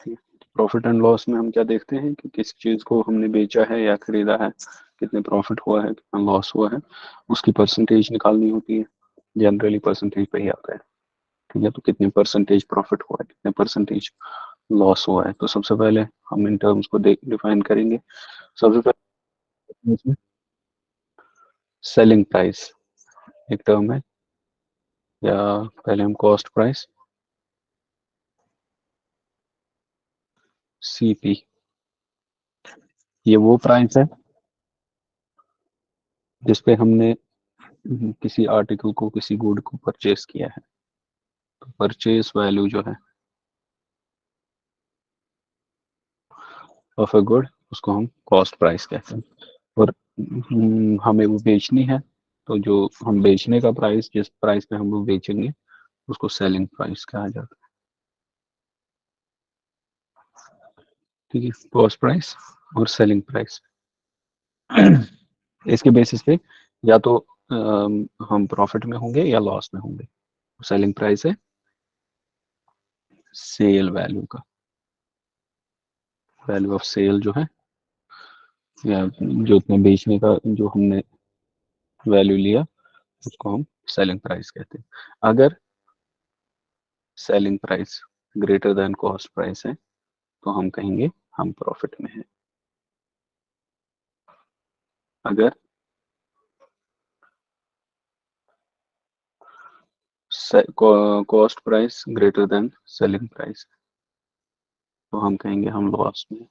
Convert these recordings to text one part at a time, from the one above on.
ठीक है, profit and loss में हम क्या देखते हैं कि किस चीज को हमने बेचा है या खरीदा है, कितने प्रॉफिट हुआ है, कितना लॉस हुआ है, उसकी परसेंटेज निकालनी होती है। जनरली परसेंटेज पे ही आता है। ठीक है, तो कितने परसेंटेज प्रॉफिट हुआ है, कितने परसेंटेज लॉस हुआ है। तो सबसे पहले हम इन टर्म्स को डिफाइन करेंगे। सबसे पहले इसमें सेलिंग प्राइस एक टर्म है, या पहले हम कॉस्ट प्राइस, सीपी, ये वो प्राइस है जिसपे हमने किसी आर्टिकल को, किसी गुड को परचेज किया है। तो परचेज वैल्यू जो है ऑफ अ गुड, उसको हम कॉस्ट प्राइस कहते हैं। और हमें वो बेचनी है, तो जो हम बेचने का प्राइस, जिस प्राइस पे हम वो बेचेंगे, उसको सेलिंग प्राइस कहा जाता है। ठीक है, कॉस्ट प्राइस और सेलिंग प्राइस इसके बेसिस पे या तो हम प्रॉफिट में होंगे या लॉस में होंगे। सेलिंग प्राइस है सेल वैल्यू का, वैल्यू ऑफ सेल जो है, या जो उतने बेचने का जो हमने वैल्यू लिया, उसको हम सेलिंग प्राइस कहते हैं। अगर selling price greater than cost price है, तो हम कहेंगे हम प्रॉफिट में हैं। अगर cost price greater than selling price, तो हम कहेंगे हम लॉस में हैं।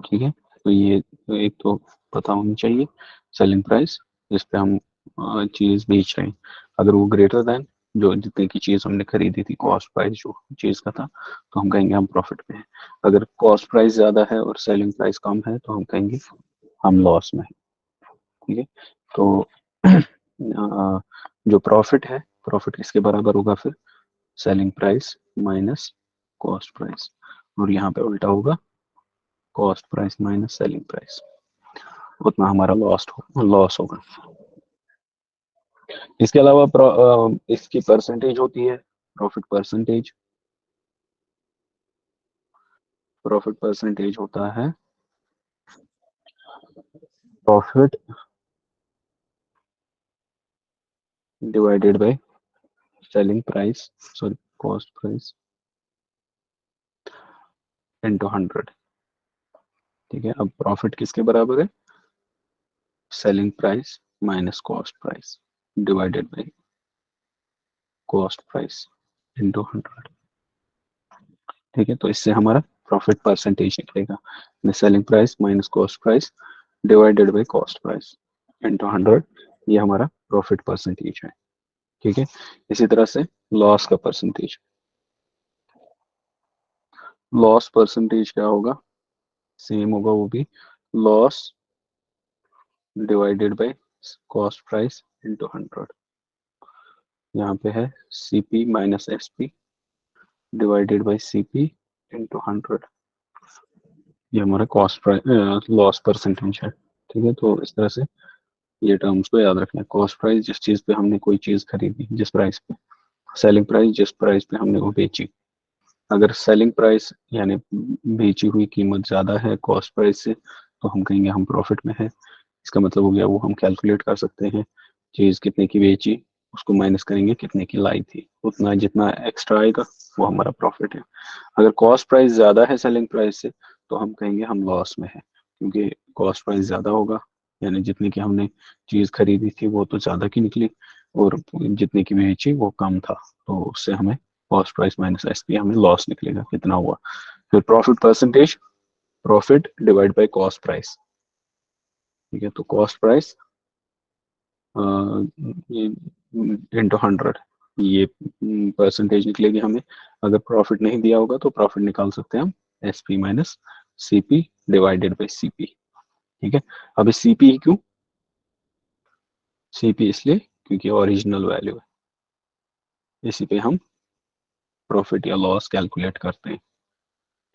ठीक है, तो ये तो एक तो पता होनी चाहिए सेलिंग प्राइस, जिस पे हम चीज बेच रहे हैं। अगर वो ग्रेटर देन जो जितने की चीज हमने खरीदी थी, कॉस्ट प्राइस जो चीज का था, तो हम कहेंगे हम प्रॉफिट में हैं। अगर कॉस्ट प्राइस ज्यादा है और सेलिंग प्राइस कम है, तो हम कहेंगे हम लॉस में हैं। ठीक है, तो जो प्रॉफिट है, प्रॉफिट किसके बराबर होगा फिर? Selling price minus cost price. और यहाँ पे उल्टा होगा, cost price minus selling price, उतना हमारा लॉस होगा। इसके अलावा इसकी परसेंटेज होती है, प्रॉफिट परसेंटेज। प्रॉफिट परसेंटेज होता है profit divided by selling price, sorry, cost price into 100। ठीक है, अब प्रॉफिट किसके बराबर है? Selling price minus cost price divided by cost price into 100। ठीक है, तो इससे हमारा प्रॉफिट परसेंटेज निकलेगा, selling price minus cost price divided by cost price into 100। ये हमारा प्रॉफिट परसेंटेज है। ठीक है, इसी तरह से लॉस का परसेंटेज, लॉस परसेंटेज क्या होगा? सेम होगा वो भी, loss divided by cost price into 100। यहाँ पे है CP minus SP divided by CP into 100। ये हमारा कॉस्ट प्राइस लॉस परसेंटेज है। ठीक है, तो इस तरह से ये टर्म्स को याद रखना है। कॉस्ट प्राइस जिस चीज पे हमने कोई चीज खरीदी जिस प्राइस पे, सेलिंग प्राइस जिस प्राइस पे हमने वो बेची। अगर सेलिंग प्राइस यानी बेची हुई कीमत ज्यादा है कॉस्ट प्राइस से, तो हम कहेंगे हम प्रॉफिट में है। इसका मतलब हो गया, वो हम कैलकुलेट कर सकते हैं, चीज कितने की बेची, उसको माइनस करेंगे कितने की लाई थी, उतना जितना एक्स्ट्रा आएगा वो हमारा प्रॉफिट है। अगर कॉस्ट प्राइस ज्यादा है सेलिंग प्राइस से, तो हम कहेंगे हम लॉस में है, क्योंकि कॉस्ट प्राइस ज्यादा होगा, यानी जितने की हमने चीज खरीदी थी वो तो ज्यादा की निकली, और जितने की बेची वो कम था, तो उससे हमें कॉस्ट प्राइस माइनस एसपी हमें लॉस निकलेगा, कितना हुआ। फिर profit percentage, profit divide by cost price. ठीक है, तो कॉस्ट प्राइस इंटू 100, ये परसेंटेज निकलेगी हमें। अगर प्रॉफिट नहीं दिया होगा तो प्रॉफिट निकाल सकते हैं हम, S P minus C P divided by C P. ठीक है, अब सी पी क्यों? सी पी इसलिए क्योंकि ओरिजिनल वैल्यू है, इसी पे हम प्रॉफिट या लॉस कैलकुलेट करते हैं।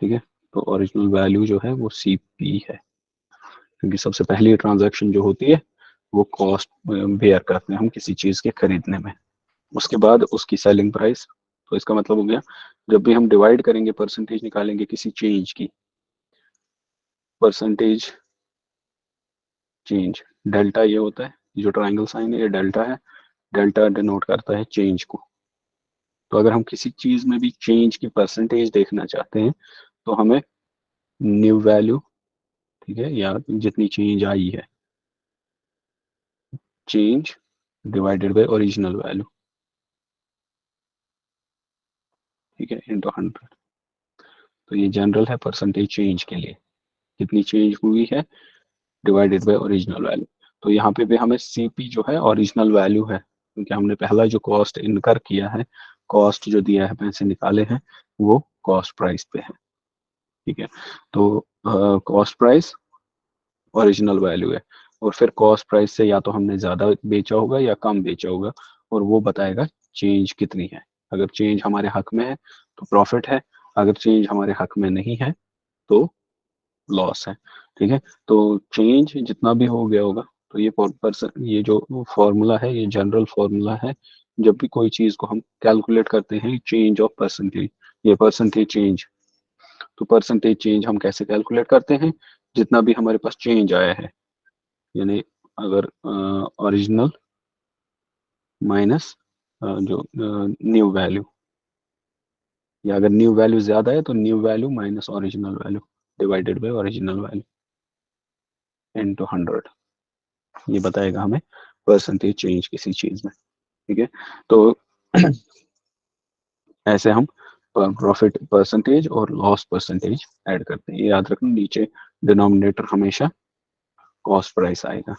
ठीक है, तो ओरिजिनल वैल्यू जो है वो सी पी है, क्योंकि सबसे पहली ट्रांजैक्शन जो होती है वो कॉस्ट बेयर करते हैं हम किसी चीज के खरीदने में। उसके बाद उसकी सेलिंग प्राइस तो इसका मतलब हो गया, जब भी हम डिवाइड करेंगे, परसेंटेज निकालेंगे किसी चेंज की, परसेंटेज चेंज, डेल्टा ये होता है, जो ट्रायंगल साइन है ये डेल्टा है, डेल्टा डिनोट करता है चेंज को। तो अगर हम किसी चीज में भी चेंज की परसेंटेज देखना चाहते हैं तो हमें न्यू वैल्यू, ठीक है, या जितनी चेंज आई है, change divided by original value, ठीक है, इंटू 100। तो ये जनरल है परसेंटेज चेंज के लिए, कितनी चेंज हुई है डिवाइडेड बाय ओरिजिनल वैल्यू। तो यहाँ पे भी हमें सीपी जो है ओरिजिनल वैल्यू है, क्योंकि हमने पहला जो कॉस्ट इनकर किया है, कॉस्ट जो दिया है, पैसे निकाले हैं, वो कॉस्ट प्राइस पे है, ठीक है। तो कॉस्ट प्राइस ओरिजिनल वैल्यू है, और फिर कॉस्ट प्राइस से या तो हमने ज़्यादा बेचा होगा या कम बेचा होगा, और वो बताएगा चेंज कितनी है। अगर चेंज हमारे हक में है तो प्रॉफिट है, अगर चेंज हमारे हक में नहीं है तो लॉस है, ठीक है। तो चेंज जितना भी हो गया होगा, तो ये परसेंट, ये जो फॉर्मूला है ये जनरल फॉर्मूला है, जब भी कोई चीज़ को हम कैलकुलेट करते हैं, चेंज ऑफ परसेंटेज, ये परसेंटेज चेंज। तो परसेंटेज चेंज हम कैसे कैलकुलेट करते हैं, जितना भी हमारे पास चेंज आया है, यानी अगर ओरिजिनल माइनस जो न्यू वैल्यू, या अगर न्यू वैल्यू ज्यादा है तो new value minus original value divided by original value into 100, ये बताएगा हमें परसेंटेज चेंज किसी चीज में, ठीक है। तो ऐसे हम प्रॉफिट परसेंटेज और लॉस परसेंटेज ऐड करते हैं। ये याद रखना, नीचे डिनोमिनेटर हमेशा कॉस्ट प्राइस आएगा,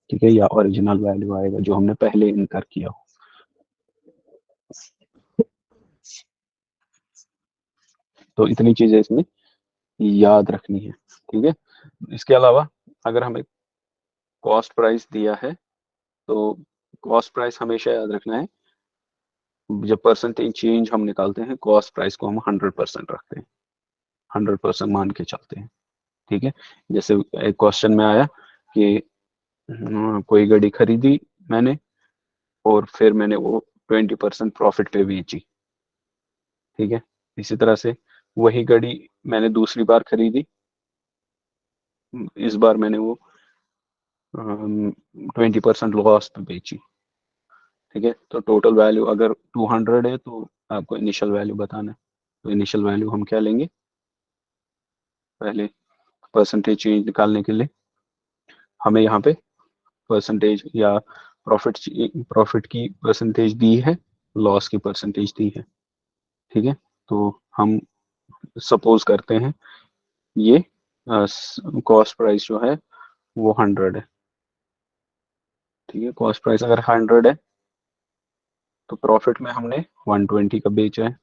ठीक है, या ओरिजिनल वैल्यू आएगा जो हमने पहले इनकर किया हो। तो इतनी चीजें इसमें याद रखनी है, ठीक है। इसके अलावा अगर हमें कॉस्ट प्राइस दिया है, तो कॉस्ट प्राइस हमेशा याद रखना है, जब परसेंटेज चेंज हम निकालते हैं, कॉस्ट प्राइस को हम 100% रखते हैं, 100% मान के चलते हैं, ठीक है। जैसे एक क्वेश्चन में आया कि कोई गाड़ी खरीदी मैंने, और फिर मैंने वो 20% प्रॉफिट पे बेची, ठीक है। इसी तरह से वही गाड़ी मैंने दूसरी बार खरीदी, इस बार मैंने वो 20% लॉस पे बेची, ठीक है। तो टोटल वैल्यू अगर 200 है तो आपको इनिशियल वैल्यू बताना है। तो इनिशियल वैल्यू हम क्या लेंगे, पहले परसेंटेज चेंज निकालने के लिए हमें यहाँ पे परसेंटेज या प्रॉफिट, प्रॉफिट की परसेंटेज दी है, लॉस की परसेंटेज दी है, ठीक है। तो हम सपोज करते हैं ये कॉस्ट प्राइस जो है वो 100 है, ठीक है। कॉस्ट प्राइस अगर 100 है तो प्रॉफिट में हमने 120 का बेचा है,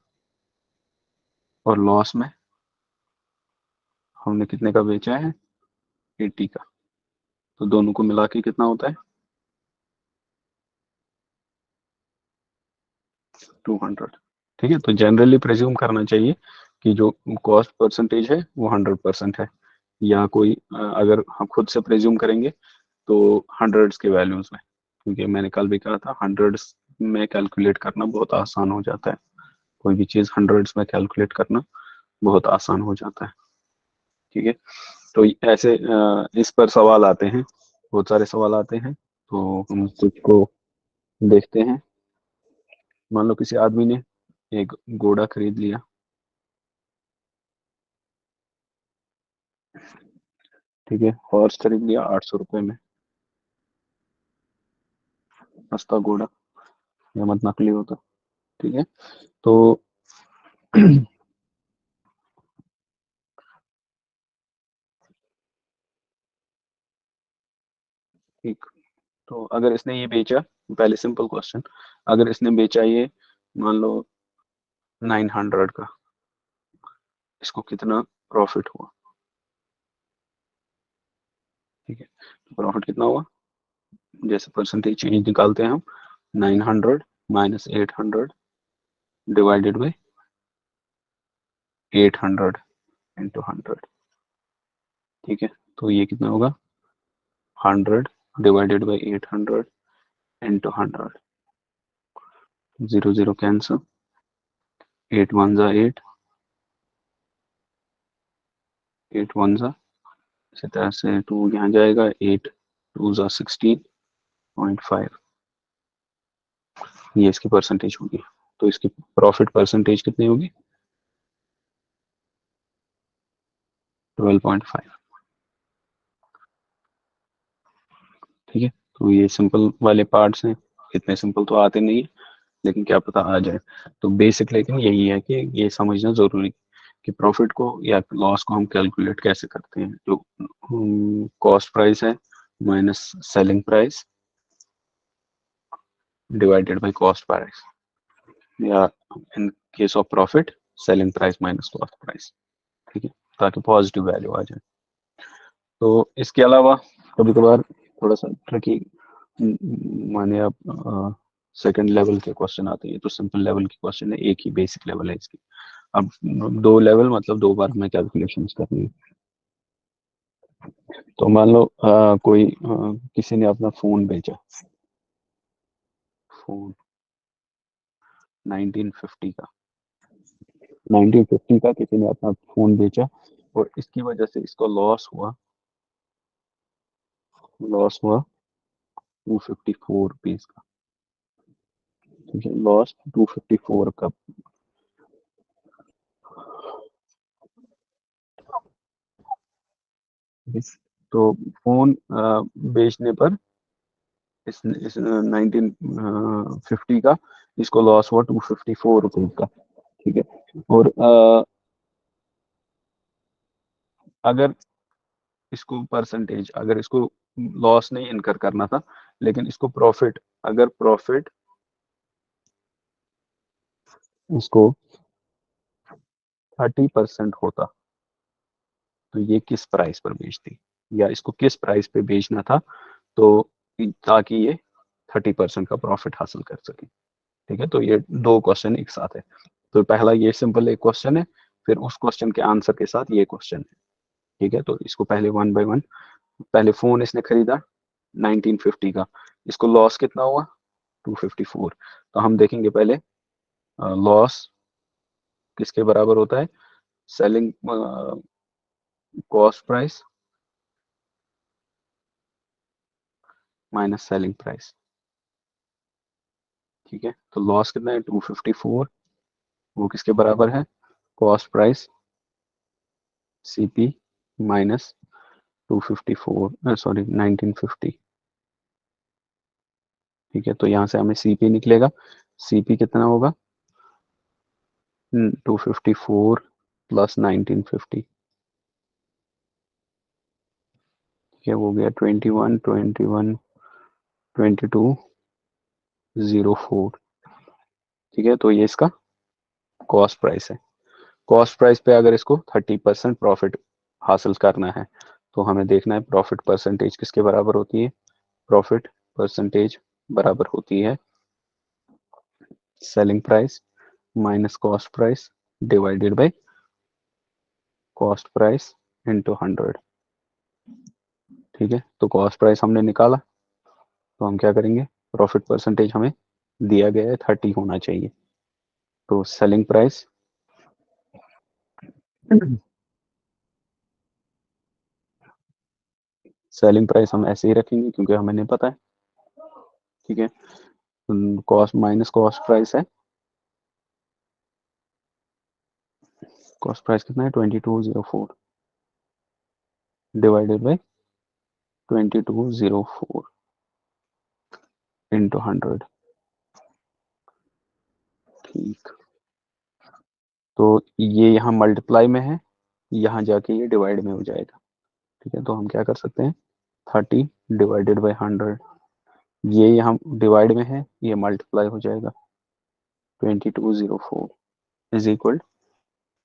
और लॉस में हमने कितने का बेचा है, 80 का। तो दोनों को मिला के कितना होता है, 200, ठीक है। तो जनरली प्रेज्यूम करना चाहिए कि जो कॉस्ट परसेंटेज है वो 100% है, या कोई अगर हम खुद से प्रेज्यूम करेंगे तो हंड्रेड्स के वैल्यूज में, क्योंकि मैंने कल भी कहा था हंड्रेड्स में कैलकुलेट करना बहुत आसान हो जाता है, कोई भी चीज़ हंड्रेड्स में कैलकुलेट करना बहुत आसान हो जाता है, ठीक है। तो ऐसे इस पर सवाल आते हैं, बहुत सारे सवाल आते हैं, तो हम कुछ को देखते हैं। मान लो किसी आदमी ने एक घोड़ा खरीद लिया, ठीक है, हॉर्स खरीद लिया 800 रुपये में, सस्ता घोड़ा, या मत नकली होता, ठीक है। तो ठीक, तो अगर इसने ये बेचा, पहले सिंपल क्वेश्चन, अगर इसने बेचा ये मान लो 900 का, इसको कितना प्रॉफिट हुआ, ठीक है। तो प्रॉफिट कितना हुआ, जैसे परसेंटेज चेंज निकालते हैं हम, 900 माइनस 800 डिवाइडेड बाई 800 इंटू 100, ठीक है। तो ये कितना होगा, 100 divided by 800 into 100, zero zero cancel, 8 one ज़ा 8, 8 वन ज़ा, इसी तरह से 2 यहाँ जाएगा, 8 टू ज़ा 16.5, ये इसकी परसेंटेज होगी। तो इसकी प्रॉफिट परसेंटेज कितनी होगी? 12.5। ठीक है, तो ये सिंपल वाले पार्ट्स हैं, इतने सिंपल तो आते नहीं है, लेकिन क्या पता आ जाए। तो बेसिक लेकिन यही है कि ये समझना जरूरी कि प्रॉफिट को या लॉस को हम कैलकुलेट कैसे करते हैं। जो कॉस्ट प्राइस है minus selling price divided by cost price, या in case of profit selling price minus cost price. ठीक है, ताकि पॉजिटिव वैल्यू आ जाए। तो इसके अलावा कभी कभार थोड़ा सा ट्रिकी, माने आप सेकंड लेवल के क्वेश्चन आते हैं, तो सिंपल लेवल की क्वेश्चन है, एक ही बेसिक लेवल है इसकी। अब दो लेवल मतलब दो बार हमें कैलकुलेशंस करनी है। तो मान लो कोई किसी ने अपना फोन बेचा, फोन 1950 का, 1950 का किसी ने अपना फोन बेचा, और इसकी वजह से इसको लॉस हुआ 254 रुपीज का। ठीक है, लॉस 254 का। तो फोन बेचने पर इस 1950 का इसको लॉस हुआ 254 रुपीज का। ठीक है, और अगर इसको परसेंटेज, अगर इसको लॉस नहीं इनकर करना था, लेकिन इसको प्रॉफिट, अगर प्रॉफिट इसको 30% होता, तो ये किस प्राइस पर बेचती, या इसको किस प्राइस पे बेचना था, तो ताकि ये 30% का प्रॉफिट हासिल कर सके। ठीक है, तो ये दो क्वेश्चन एक साथ है। तो पहला ये सिंपल एक क्वेश्चन है, फिर उस क्वेश्चन के आंसर के साथ ये क्वेश्चन है। ठीक है, तो इसको पहले वन बाय वन। पहले फोन इसने खरीदा 1950 का, इसको लॉस कितना हुआ? 254। तो हम देखेंगे पहले लॉस किसके बराबर होता है? Selling cost price minus selling price. ठीक है, तो लॉस कितना है? 254, वो किसके बराबर है? Cost price CP minus 254, sorry 1950। ठीक है, तो यहाँ से हमें सीपी निकलेगा। सीपी कितना होगा? 254 प्लस 1950। ठीक है, वो गया 2204। ठीक है, तो ये इसका कॉस्ट प्राइस है। कॉस्ट प्राइस पे अगर इसको 30% प्रॉफिट हासिल करना है, तो हमें देखना है प्रॉफिट परसेंटेज किसके बराबर होती है। प्रॉफिट परसेंटेज बराबर होती है selling price minus cost price divided by cost price into 100। ठीक है, तो कॉस्ट प्राइस हमने निकाला, तो हम क्या करेंगे? प्रॉफिट परसेंटेज हमें दिया गया है 30 होना चाहिए, तो सेलिंग प्राइस सेलिंग प्राइस हम ऐसे ही रखेंगे क्योंकि हमें नहीं पता है। ठीक है, कॉस्ट माइनस कॉस्ट प्राइस है, कॉस्ट प्राइस कितना है? 2204 डिवाइडेड बाई 2204 इंटू 100। ठीक, तो ये यहाँ मल्टीप्लाई में है, यहाँ जाके ये डिवाइड में हो जाएगा। ठीक है, तो हम क्या कर सकते हैं? 30 डिवाइडेड बाई 100, ये यहाँ डिवाइड में है, ये मल्टीप्लाई हो जाएगा। 2204 is equal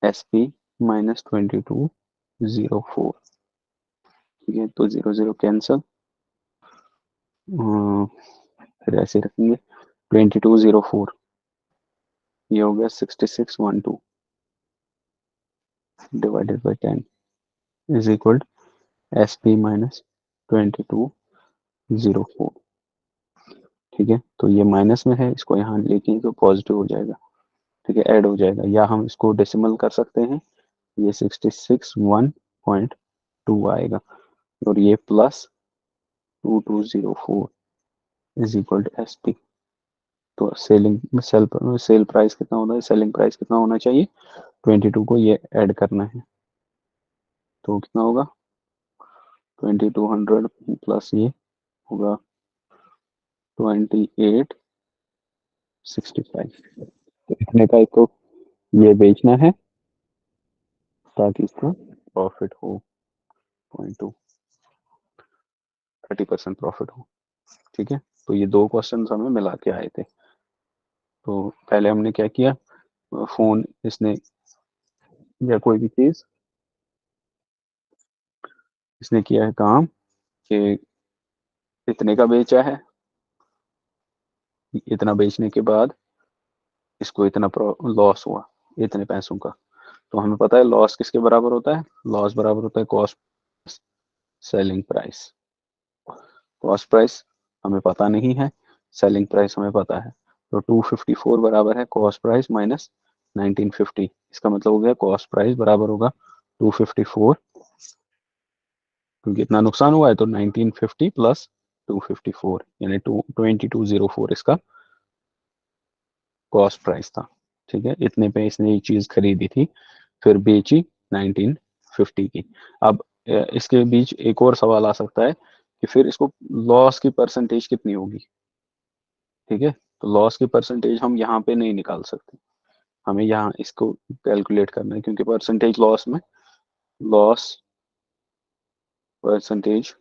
S P minus 2204। ठीक है, तो जीरो जीरो कैंसल, फिर ऐसे रखेंगे 2204, ये हो गया 6612 divided by 10 is equal S P minus 2204। ठीक है, तो ये माइनस में है, इसको यहाँ लेके तो पॉजिटिव हो जाएगा। ठीक है, ऐड हो जाएगा, या हम इसको डेसिमल कर सकते हैं, ये 66 1.2 आएगा, और ये plus 2204 is equal to S P. तो सेल प्राइस कितना होना है, सेलिंग प्राइस कितना होना चाहिए, 22 को ये ऐड करना है, तो कितना होगा 2200 प्लस ये होगा 2865। तो इतने का इसको ये बेचना है ताकि इसको प्रॉफिट हो, 0.2, 30% प्रॉफिट हो। ठीक है, तो ये दो क्वेश्चन हमें मिला के आए थे। तो पहले हमने क्या किया, फोन इसने, या कोई भी चीज, इसने किया है काम कि इतने का बेचा है, इतना बेचने के बाद इसको इतना लॉस हुआ, इतने पैसों का। तो हमें पता है लॉस किसके बराबर होता है, लॉस बराबर होता है cost selling price. Cost price हमें पता नहीं है, सेलिंग प्राइस हमें पता है। तो 254 बराबर है कॉस्ट प्राइस माइनस 1950। इसका मतलब हो गया कॉस्ट प्राइस बराबर होगा 254, क्योंकि इतना नुकसान हुआ है, तो 1950 प्लस 254 यानी 2204 इसका कॉस्ट प्राइस था। ठीक है, इतने पे इसने ये चीज खरीदी थी, फिर बेची 1950 की। अब इसके बीच एक और सवाल आ सकता है कि फिर इसको लॉस की परसेंटेज कितनी होगी। ठीक है, तो लॉस की परसेंटेज हम यहाँ पे नहीं निकाल सकते, हमें यहाँ इसको कैलकुलेट करना है, क्योंकि परसेंटेज लॉस में, loss percentage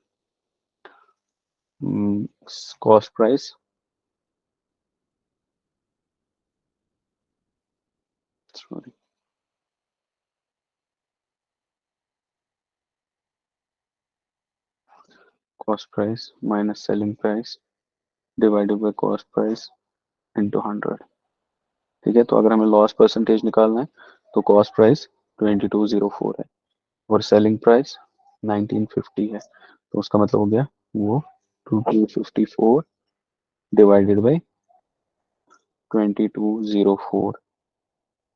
cost price, sorry, cost price minus selling price divided by cost price into 100। ठीक है, तो अगर हमें लॉस परसेंटेज निकालना है तो कॉस्ट प्राइस 2204 है और सेलिंग प्राइस 1950 है, तो उसका मतलब हो गया वो 2254 डिवाइडेड बाई 2204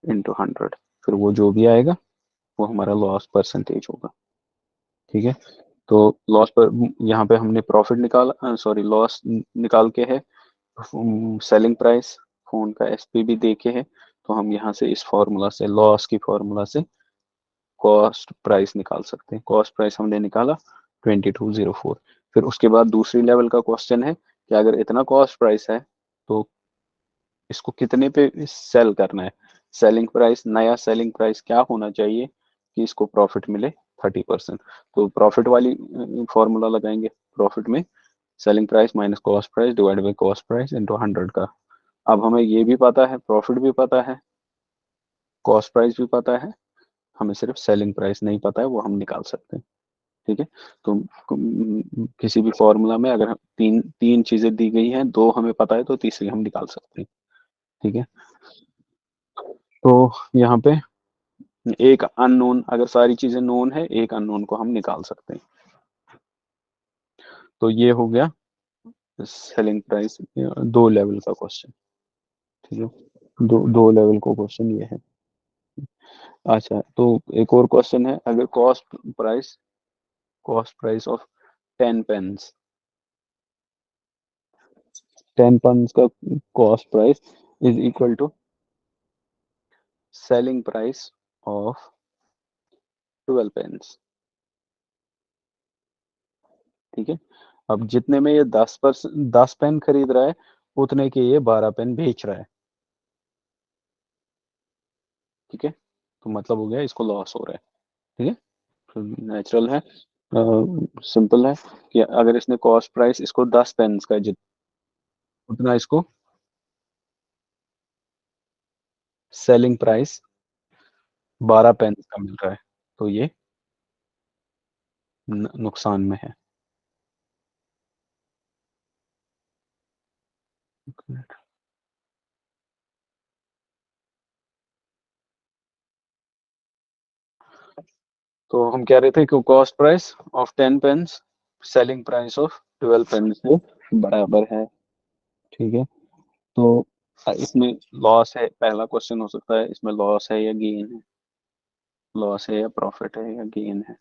इंटू 100, फिर वो जो भी आएगा वो हमारा लॉस परसेंटेज होगा। ठीक है, तो लॉस पर, यहाँ पे हमने प्रॉफिट निकाला, सॉरी लॉस निकाल के है, सेलिंग प्राइस, फोन का एसपी भी देखे है, तो हम यहाँ से इस फॉर्मूला से, लॉस की फॉर्मूला से कॉस्ट प्राइस निकाल सकते हैं। कॉस्ट प्राइस हमने निकाला 2204। फिर उसके बाद दूसरी लेवल का क्वेश्चन है कि अगर इतना कॉस्ट प्राइस है तो इसको कितने पे सेल करना है, सेलिंग प्राइस, नया सेलिंग प्राइस क्या होना चाहिए कि इसको प्रॉफिट मिले 30%। तो प्रॉफिट वाली फॉर्मूला लगाएंगे, प्रॉफिट में selling price minus cost price divide by cost price into 100 का। अब हमें ये भी पता है, प्रॉफिट भी पता है, कॉस्ट प्राइस भी पता है, हमें सिर्फ सेलिंग प्राइस नहीं पता है, वो हम निकाल सकते हैं। ठीक है, तो किसी भी फॉर्मूला में अगर तीन तीन चीजें दी गई हैं, दो हमें पता है तो तीसरी हम निकाल सकते हैं। ठीक है, तो यहाँ पे एक अननोन, अगर सारी चीजें नोन है, एक अननोन को हम निकाल सकते हैं। तो ये हो गया सेलिंग प्राइस, दो लेवल का क्वेश्चन। ठीक है, दो दो लेवल का क्वेश्चन ये है। अच्छा, तो एक और क्वेश्चन है, अगर cost price of 10 pence, 10 pence का cost price is equal to selling price of 12 pence. ठीक है, अब जितने में ये 10 पेन खरीद रहा है, उतने के ये 12 पेन बेच रहा है। ठीक है, तो मतलब हो गया इसको लॉस हो रहा है। ठीक है, तो नेचुरल है, सिंपल है कि अगर इसने कॉस्ट प्राइस इसको 10 पेन्स का उतना इसको सेलिंग प्राइस 12 पेन्स का मिल रहा है, तो ये नुकसान में है। तो हम कह रहे थे कि cost price of 10 pens selling price of 12 pens के बराबर है। ठीक है, तो इसमें लॉस है, पहला क्वेश्चन हो सकता है इसमें लॉस है या गेन है, लॉस है या प्रॉफिट है या गेन है।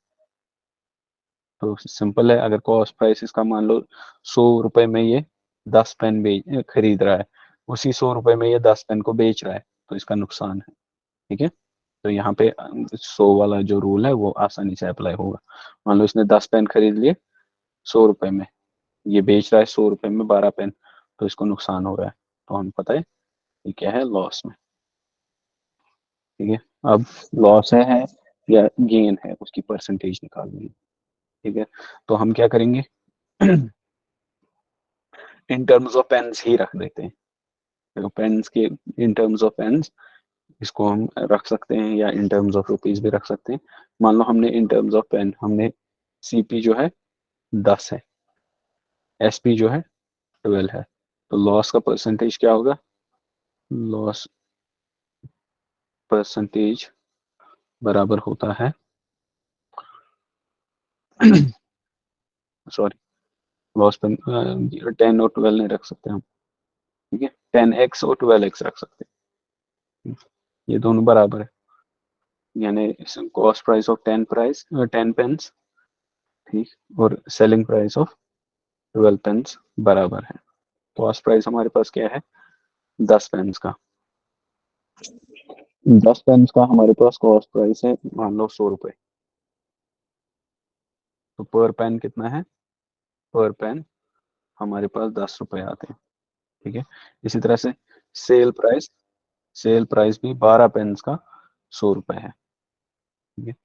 तो सिंपल है, अगर कॉस्ट प्राइस इसका मान लो 100 रुपए में ये 10 पेन बेच खरीद रहा है, उसी 100 रुपए में ये 10 पेन को बेच रहा है, तो इसका नुकसान है। ठीक है, तो यहाँ पे 100 वाला जो रूल है वो आसानी से अप्लाई होगा। मान लो इसने 10 पेन खरीद लिए 100 रुपए में, ये बेच रहा है 100 रुपए में 12 पेन, तो इसको नुकसान हो रहा है, तो हमें पता है ये क्या है, लॉस में। ठीक है, अब लॉस है या गेन है उसकी परसेंटेज निकालनी है। ठीक है, तो हम क्या करेंगे इन टर्म्स ऑफ पेन्स ही रख देते हैं। देखो पेन्स के, इन टर्म्स ऑफ पेन्स इसको हम रख सकते हैं या इन टर्म्स ऑफ रुपीज भी रख सकते हैं। मान लो हमने इन टर्म्स ऑफ पेन हमने सीपी जो है 10 है, एसपी जो है 12 है, तो लॉस का परसेंटेज क्या होगा, लॉस परसेंटेज बराबर होता है सॉरी, लॉस पर 10 और 12 नहीं रख सकते हम। ठीक है, 10x और 12x रख सकते हैं, ये दोनों बराबर है, यानी कॉस्ट प्राइस ऑफ 10 पेन्स, ठीक, और सेलिंग प्राइस ऑफ 12 पेन्स बराबर है। कॉस्ट प्राइस हमारे पास क्या है, 10 पेन्स का, 10 पेन्स का हमारे पास कॉस्ट प्राइस है मान लो 100 रुपए, तो पर पेन कितना है, पर पेन हमारे पास 10 रुपए आते हैं। ठीक है, इसी तरह से सेल प्राइस, सेल प्राइस भी 12 पेन्स का 100 रुपए है। ठीक है,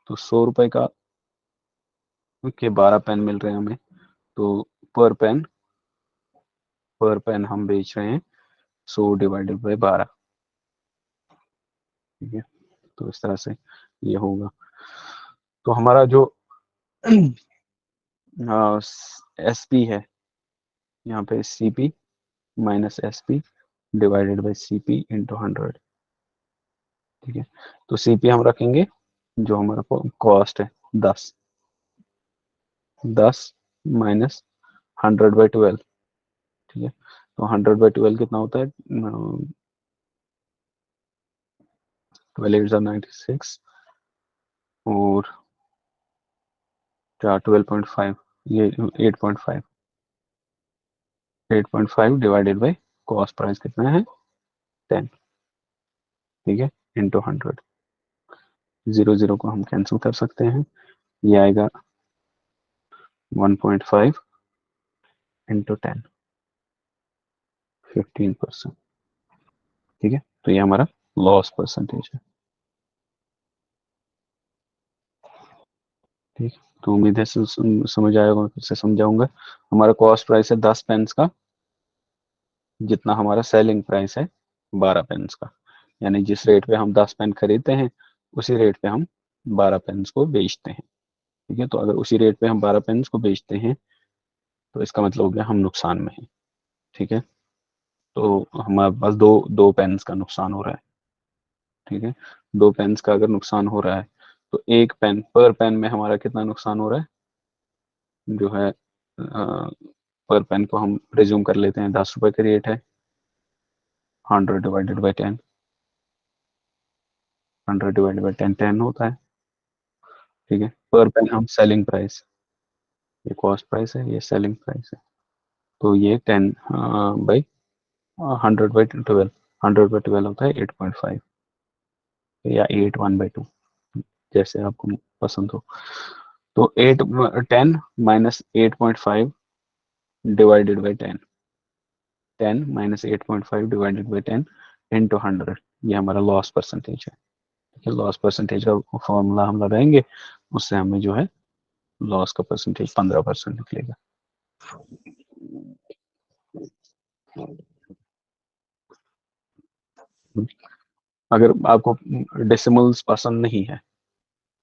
तो 100 रुपए का के 12 पेन मिल रहे हैं हमें, तो पर पेन, पर पेन हम बेच रहे हैं 100 डिवाइडेड बाय 12। ठीक है, तो इस तरह से ये होगा। तो हमारा जो एस पी है, यहाँ पे CP minus S P divided by C P into 100। ठीक है, तो सीपी हम रखेंगे जो हमारा कॉस्ट है 10, 10 माइनस 100/12। ठीक है, तो 100/12 कितना होता है, 12 8 96, और क्या 12.5, ये 8.5, 8.5 डिवाइडेड बाई कॉस्ट प्राइस कितना है 10। ठीक है, इंटू 100, 0 0 को हम कैंसिल कर सकते हैं, ये आएगा 1.5 इंटू 10, 15%। ठीक है, तो ये हमारा लॉस परसेंटेज है। ठीक, तो उम्मीद है समझ आएगा, फिर से समझाऊंगा। हमारा कॉस्ट प्राइस है 10 पेन्स का, जितना हमारा सेलिंग प्राइस है 12 पेन्स का, यानी जिस रेट पे हम 10 पेन खरीदते हैं उसी रेट पे हम 12 पेन्स को बेचते हैं। ठीक है, तो अगर उसी रेट पे हम 12 पेन्स को बेचते हैं तो इसका मतलब हो गया हम नुकसान में हैं। ठीक है, तो हमारे पास दो दो पेन्स का नुकसान हो रहा है। ठीक है, 2 पेन्स का अगर नुकसान हो रहा है, तो एक पेन पर पेन में हमारा कितना नुकसान हो रहा है, जो है पर पेन को हम प्रिज्यूम कर लेते हैं 10 रुपए का रेट है, 100 डिवाइडेड बाई 10, 100 डिवाइडेड बाई 10 10 होता है। ठीक है, पर पेन हम सेलिंग प्राइस, ये कॉस्ट प्राइस है, ये सेलिंग प्राइस है, तो ये 10/100/12, 100/12 होता है 8.5 या 8 1/2, जैसे आपको पसंद हो। तो 10 divided by 10, 10 - 8.5 divided by 10 into 100, ये हमारा लॉस परसेंटेज है। ठीक है, लॉस परसेंटेज का फॉर्मूला हम लगाएंगे, उससे हमें जो है लॉस का परसेंटेज 15% निकलेगा। अगर आपको डेसिमल्स पसंद नहीं है,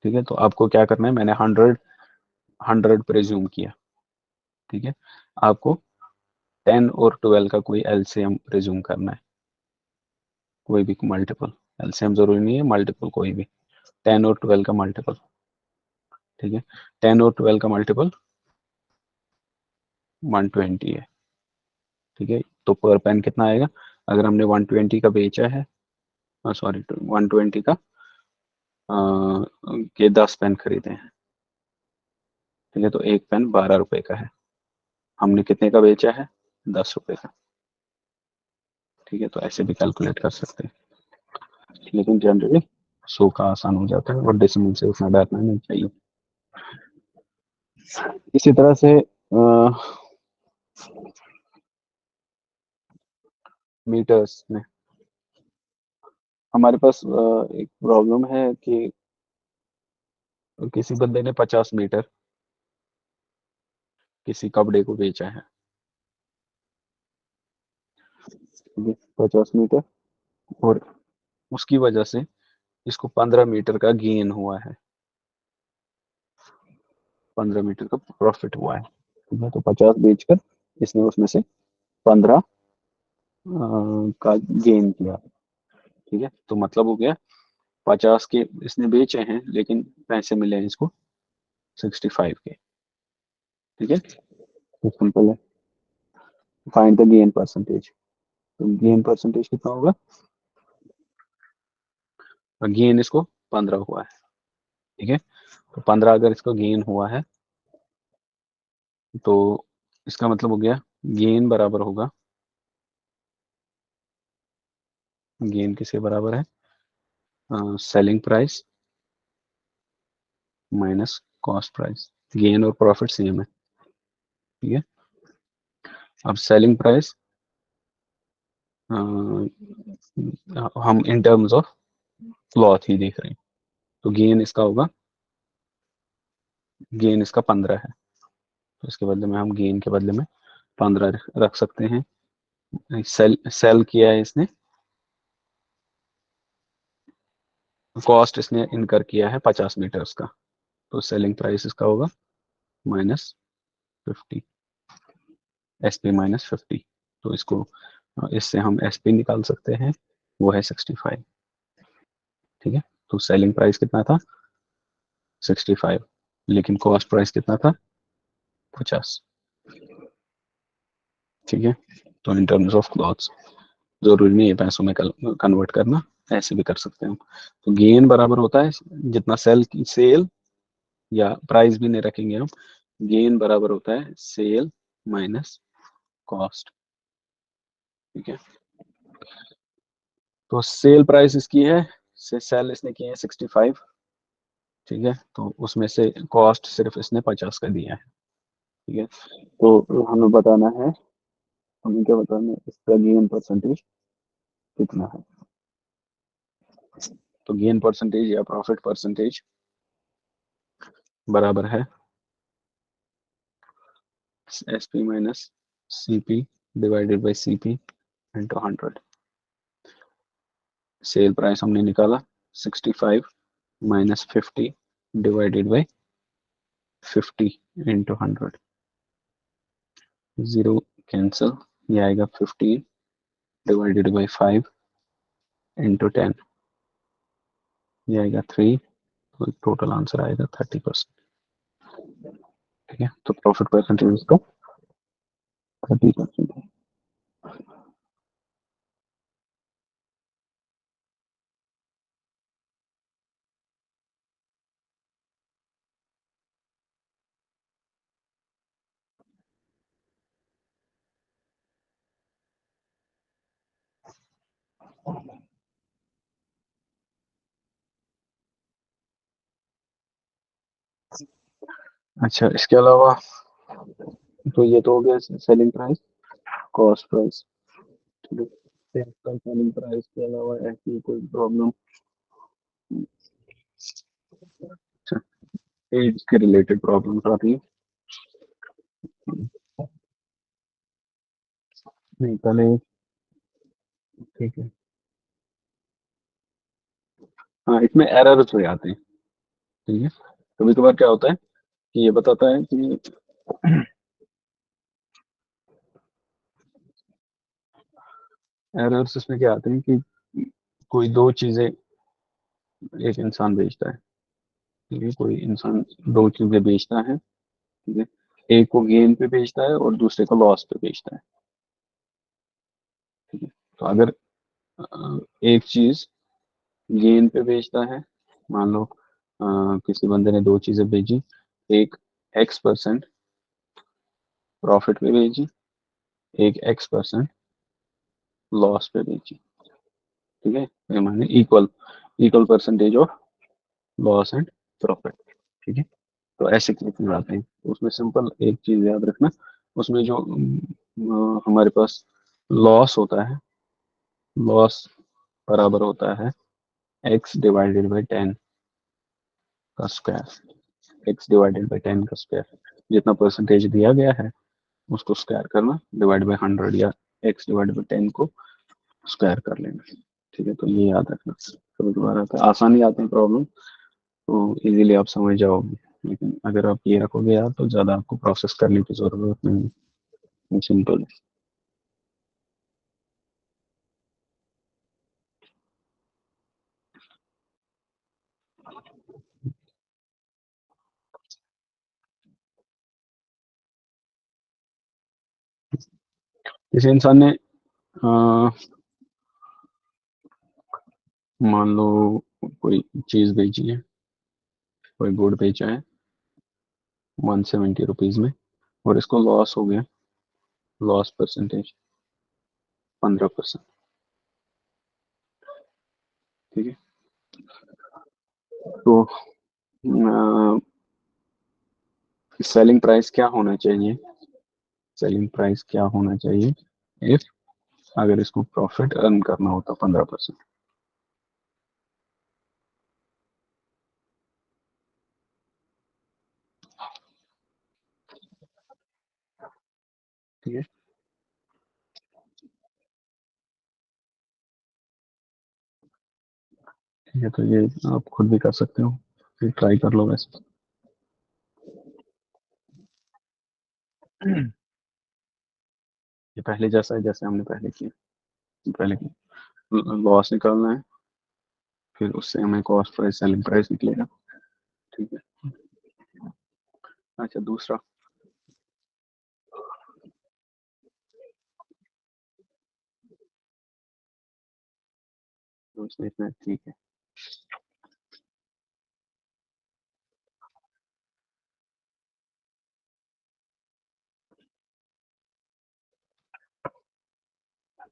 ठीक है, तो आपको क्या करना है, मैंने 100 प्रेज्यूम किया। ठीक है, आपको 10 और 12 का कोई एलसीएम प्रेज्यूम करना है, कोई भी मल्टीपल, एलसीएम जरूरी नहीं है, मल्टीपल कोई भी, 10 और 12 का मल्टीपल। ठीक है, 10 और 12 का मल्टीपल 120 है। ठीक है, तो पर पेन कितना आएगा, अगर हमने 120 का बेचा है, सॉरी 120 का के 10 पेन खरीदे हैं, ठीक है, तो एक पेन 12 रुपए का है। हमने कितने का बेचा है? 10 रुपए का। ठीक है, तो ऐसे भी कैलकुलेट कर सकते हैं, लेकिन जनरली 100 का आसान हो जाता है और डेसिमल से उतना डरना नहीं चाहिए। इसी तरह से मीटर्स में हमारे पास एक प्रॉब्लम है कि किसी बंदे ने 50 मीटर किसी कपड़े को बेचा है, ठीक है, 50 मीटर, और उसकी वजह से इसको 15 मीटर का गेन हुआ है, 15 मीटर का प्रॉफिट हुआ है, ठीक है, तो 50 बेचकर इसने उसमें से 15 का गेन किया, ठीक है, तो मतलब हो गया 50 के इसने बेचे हैं, लेकिन पैसे मिले हैं इसको 65 के, ठीक है, तो सिंपल है, फाइंड द गेन परसेंटेज। तो गेन परसेंटेज कितना होगा? गेन इसको 15 हुआ है, ठीक है, तो 15 अगर इसको गेन हुआ है, तो इसका मतलब हो गया गेन बराबर होगा, गेन किसके बराबर है? Selling price minus cost price. Gain और प्रॉफिट सेम है, ठीक है। अब सेलिंग प्राइस हम इन टर्म्स ऑफ क्लॉथ ही देख रहे हैं, तो गेन इसका होगा, गेन इसका 15 है, तो इसके बदले में हम गेन के बदले में 15 रख सकते हैं। सेल सेल किया है इसने, कॉस्ट इसने इनकर किया है 50 मीटर्स का, तो सेलिंग प्राइस इसका होगा -50, SP -50, तो इसको इससे हम SP निकाल सकते हैं, वो है 65, ठीक है, तो सेलिंग प्राइस कितना था? 65, लेकिन कॉस्ट प्राइस कितना था? 50, ठीक है, तो इन टर्म्स ऑफ क्लॉथ्स, जरूरी नहीं है पैसों में कन्वर्ट करना, ऐसे भी कर सकते हैं हम। तो गेन बराबर होता है जितना सेल की सेल, या प्राइस भी नहीं रखेंगे हम, गेन बराबर होता है सेल माइनस कॉस्ट, ठीक है, तो सेल प्राइस इसकी है, से सेल इसने किए हैं 65, ठीक है, तो उसमें से कॉस्ट सिर्फ इसने 50 का दिया है, ठीक है, तो हमें बताना है, हमें क्या बताना है, इसका गेन परसेंटेज कितना है। तो गेन परसेंटेज या प्रॉफिट परसेंटेज बराबर है SP minus CP divided by CP into 100। Sale price हमने निकाला 65 -50 divided by 50 into 100, zero cancel, ये आएगा 15 डिवाइडेड बाई 5 इंटू 10, ये आएगा 3, तो टोटल आंसर आएगा 30%, ठीक है, तो प्रॉफिट परसेंटेज इसका 30% है। अच्छा, इसके अलावा तो ये तो हो गया सेलिंग प्राइस, कॉस्ट प्राइस, ठीक है, सेलिंग प्राइस के अलावा ऐसी कोई प्रॉब्लम? अच्छा, एज के रिलेटेड प्रॉब्लम्स आती है? नहीं, पहले, ठीक है, हाँ, इसमें एरर्स हो जाते हैं, ठीक है, कभी कभार क्या होता है कि ये बताता है कि एरर्स इसमें क्या आते हैं कि कोई दो चीजें एक इंसान बेचता है, ठीक है, कोई इंसान दो चीजें बेचता है, ठीक है, एक को गेन पे बेचता है और दूसरे को लॉस पे बेचता है, ठीक है, तो अगर एक चीज गेन पे बेचता है, मान लो किसी बंदे ने दो चीजें बेची, एक X% प्रॉफिट पे बेची, एक X% लॉस पे बेची, ठीक है, ये माने equal equal percentage of loss and profit, ठीक है। तो ऐसे केसेस आते हैं, तो उसमें सिंपल एक चीज याद रखना, उसमें जो हमारे पास लॉस होता है, लॉस बराबर होता है X/10 का स्क्वायर, X/10 का स्क्वायर, जितना परसेंटेज दिया गया है उसको स्क्वायर करना, डिवाइड बाई 100 या X/10 को स्क्वायर कर लेना, ठीक है। तो ये याद रखना, कभी कभार आता है, आसानी आते हैं प्रॉब्लम, तो इजीली आप समझ जाओगे, लेकिन अगर आप ये रखोगे यार तो ज़्यादा आपको प्रोसेस करने की ज़रूरत नहीं है, सिंपल है। किसी इंसान ने मान लो कोई चीज़ बेची है, कोई गुड बेचा है 170 रुपीज़ में, और इसको लॉस हो गया, लॉस परसेंटेज 15%, ठीक है। तो सेलिंग प्राइस क्या होना चाहिए, सेलिंग प्राइस क्या होना चाहिए इफ अगर इसको प्रॉफिट अर्न करना होता 15%, ठीक है। ठीक है, तो ये आप खुद भी कर सकते हो, फिर ट्राई कर लो वैसे। ये पहले जैसा है, जैसे हमने पहले किया, पहले लॉस निकालना है, फिर उससे हमें कॉस्ट प्राइस सेलिंग प्राइस निकलेगा, ठीक है। अच्छा, दूसरा, तो इसमें इतना ठीक है।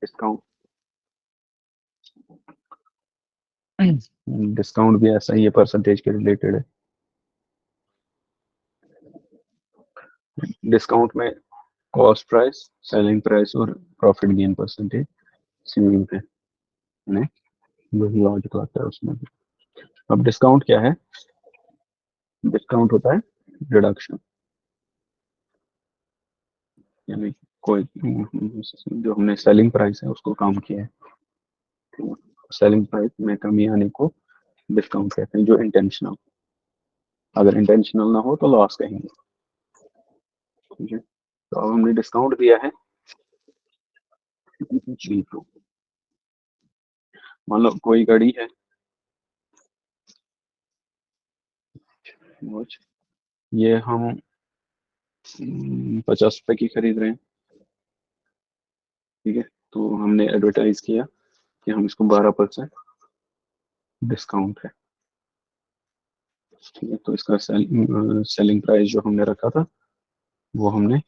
डिस्काउंट, डिस्काउंट भी ऐसा ही है, परसेंटेज के रिलेटेड है। डिस्काउंट में कॉस्ट प्राइस, सेलिंग प्राइस और प्रॉफिट गेन परसेंटेज सेम है, नहीं, वही लॉजिक आता है उसमें भी। अब डिस्काउंट क्या है, डिस्काउंट होता है रिडक्शन, यानी कोई जो हमने सेलिंग प्राइस है उसको कम किया है, सेलिंग प्राइस में कमी आने को डिस्काउंट कहते हैं, जो इंटेंशनल, अगर इंटेंशनल ना हो तो लॉस कहेंगे, ठीक है। तो अब हमने डिस्काउंट दिया है जी, तो मान लो कोई घड़ी है, वॉच, ये हम 50 रुपए की खरीद रहे हैं, ठीक है। तो हमने एडवर्टाइज किया कि हम इसको 12% डिस्काउंट है, ठीक है। तो इसका सेलिंग प्राइस जो हमने रखा था वो हमने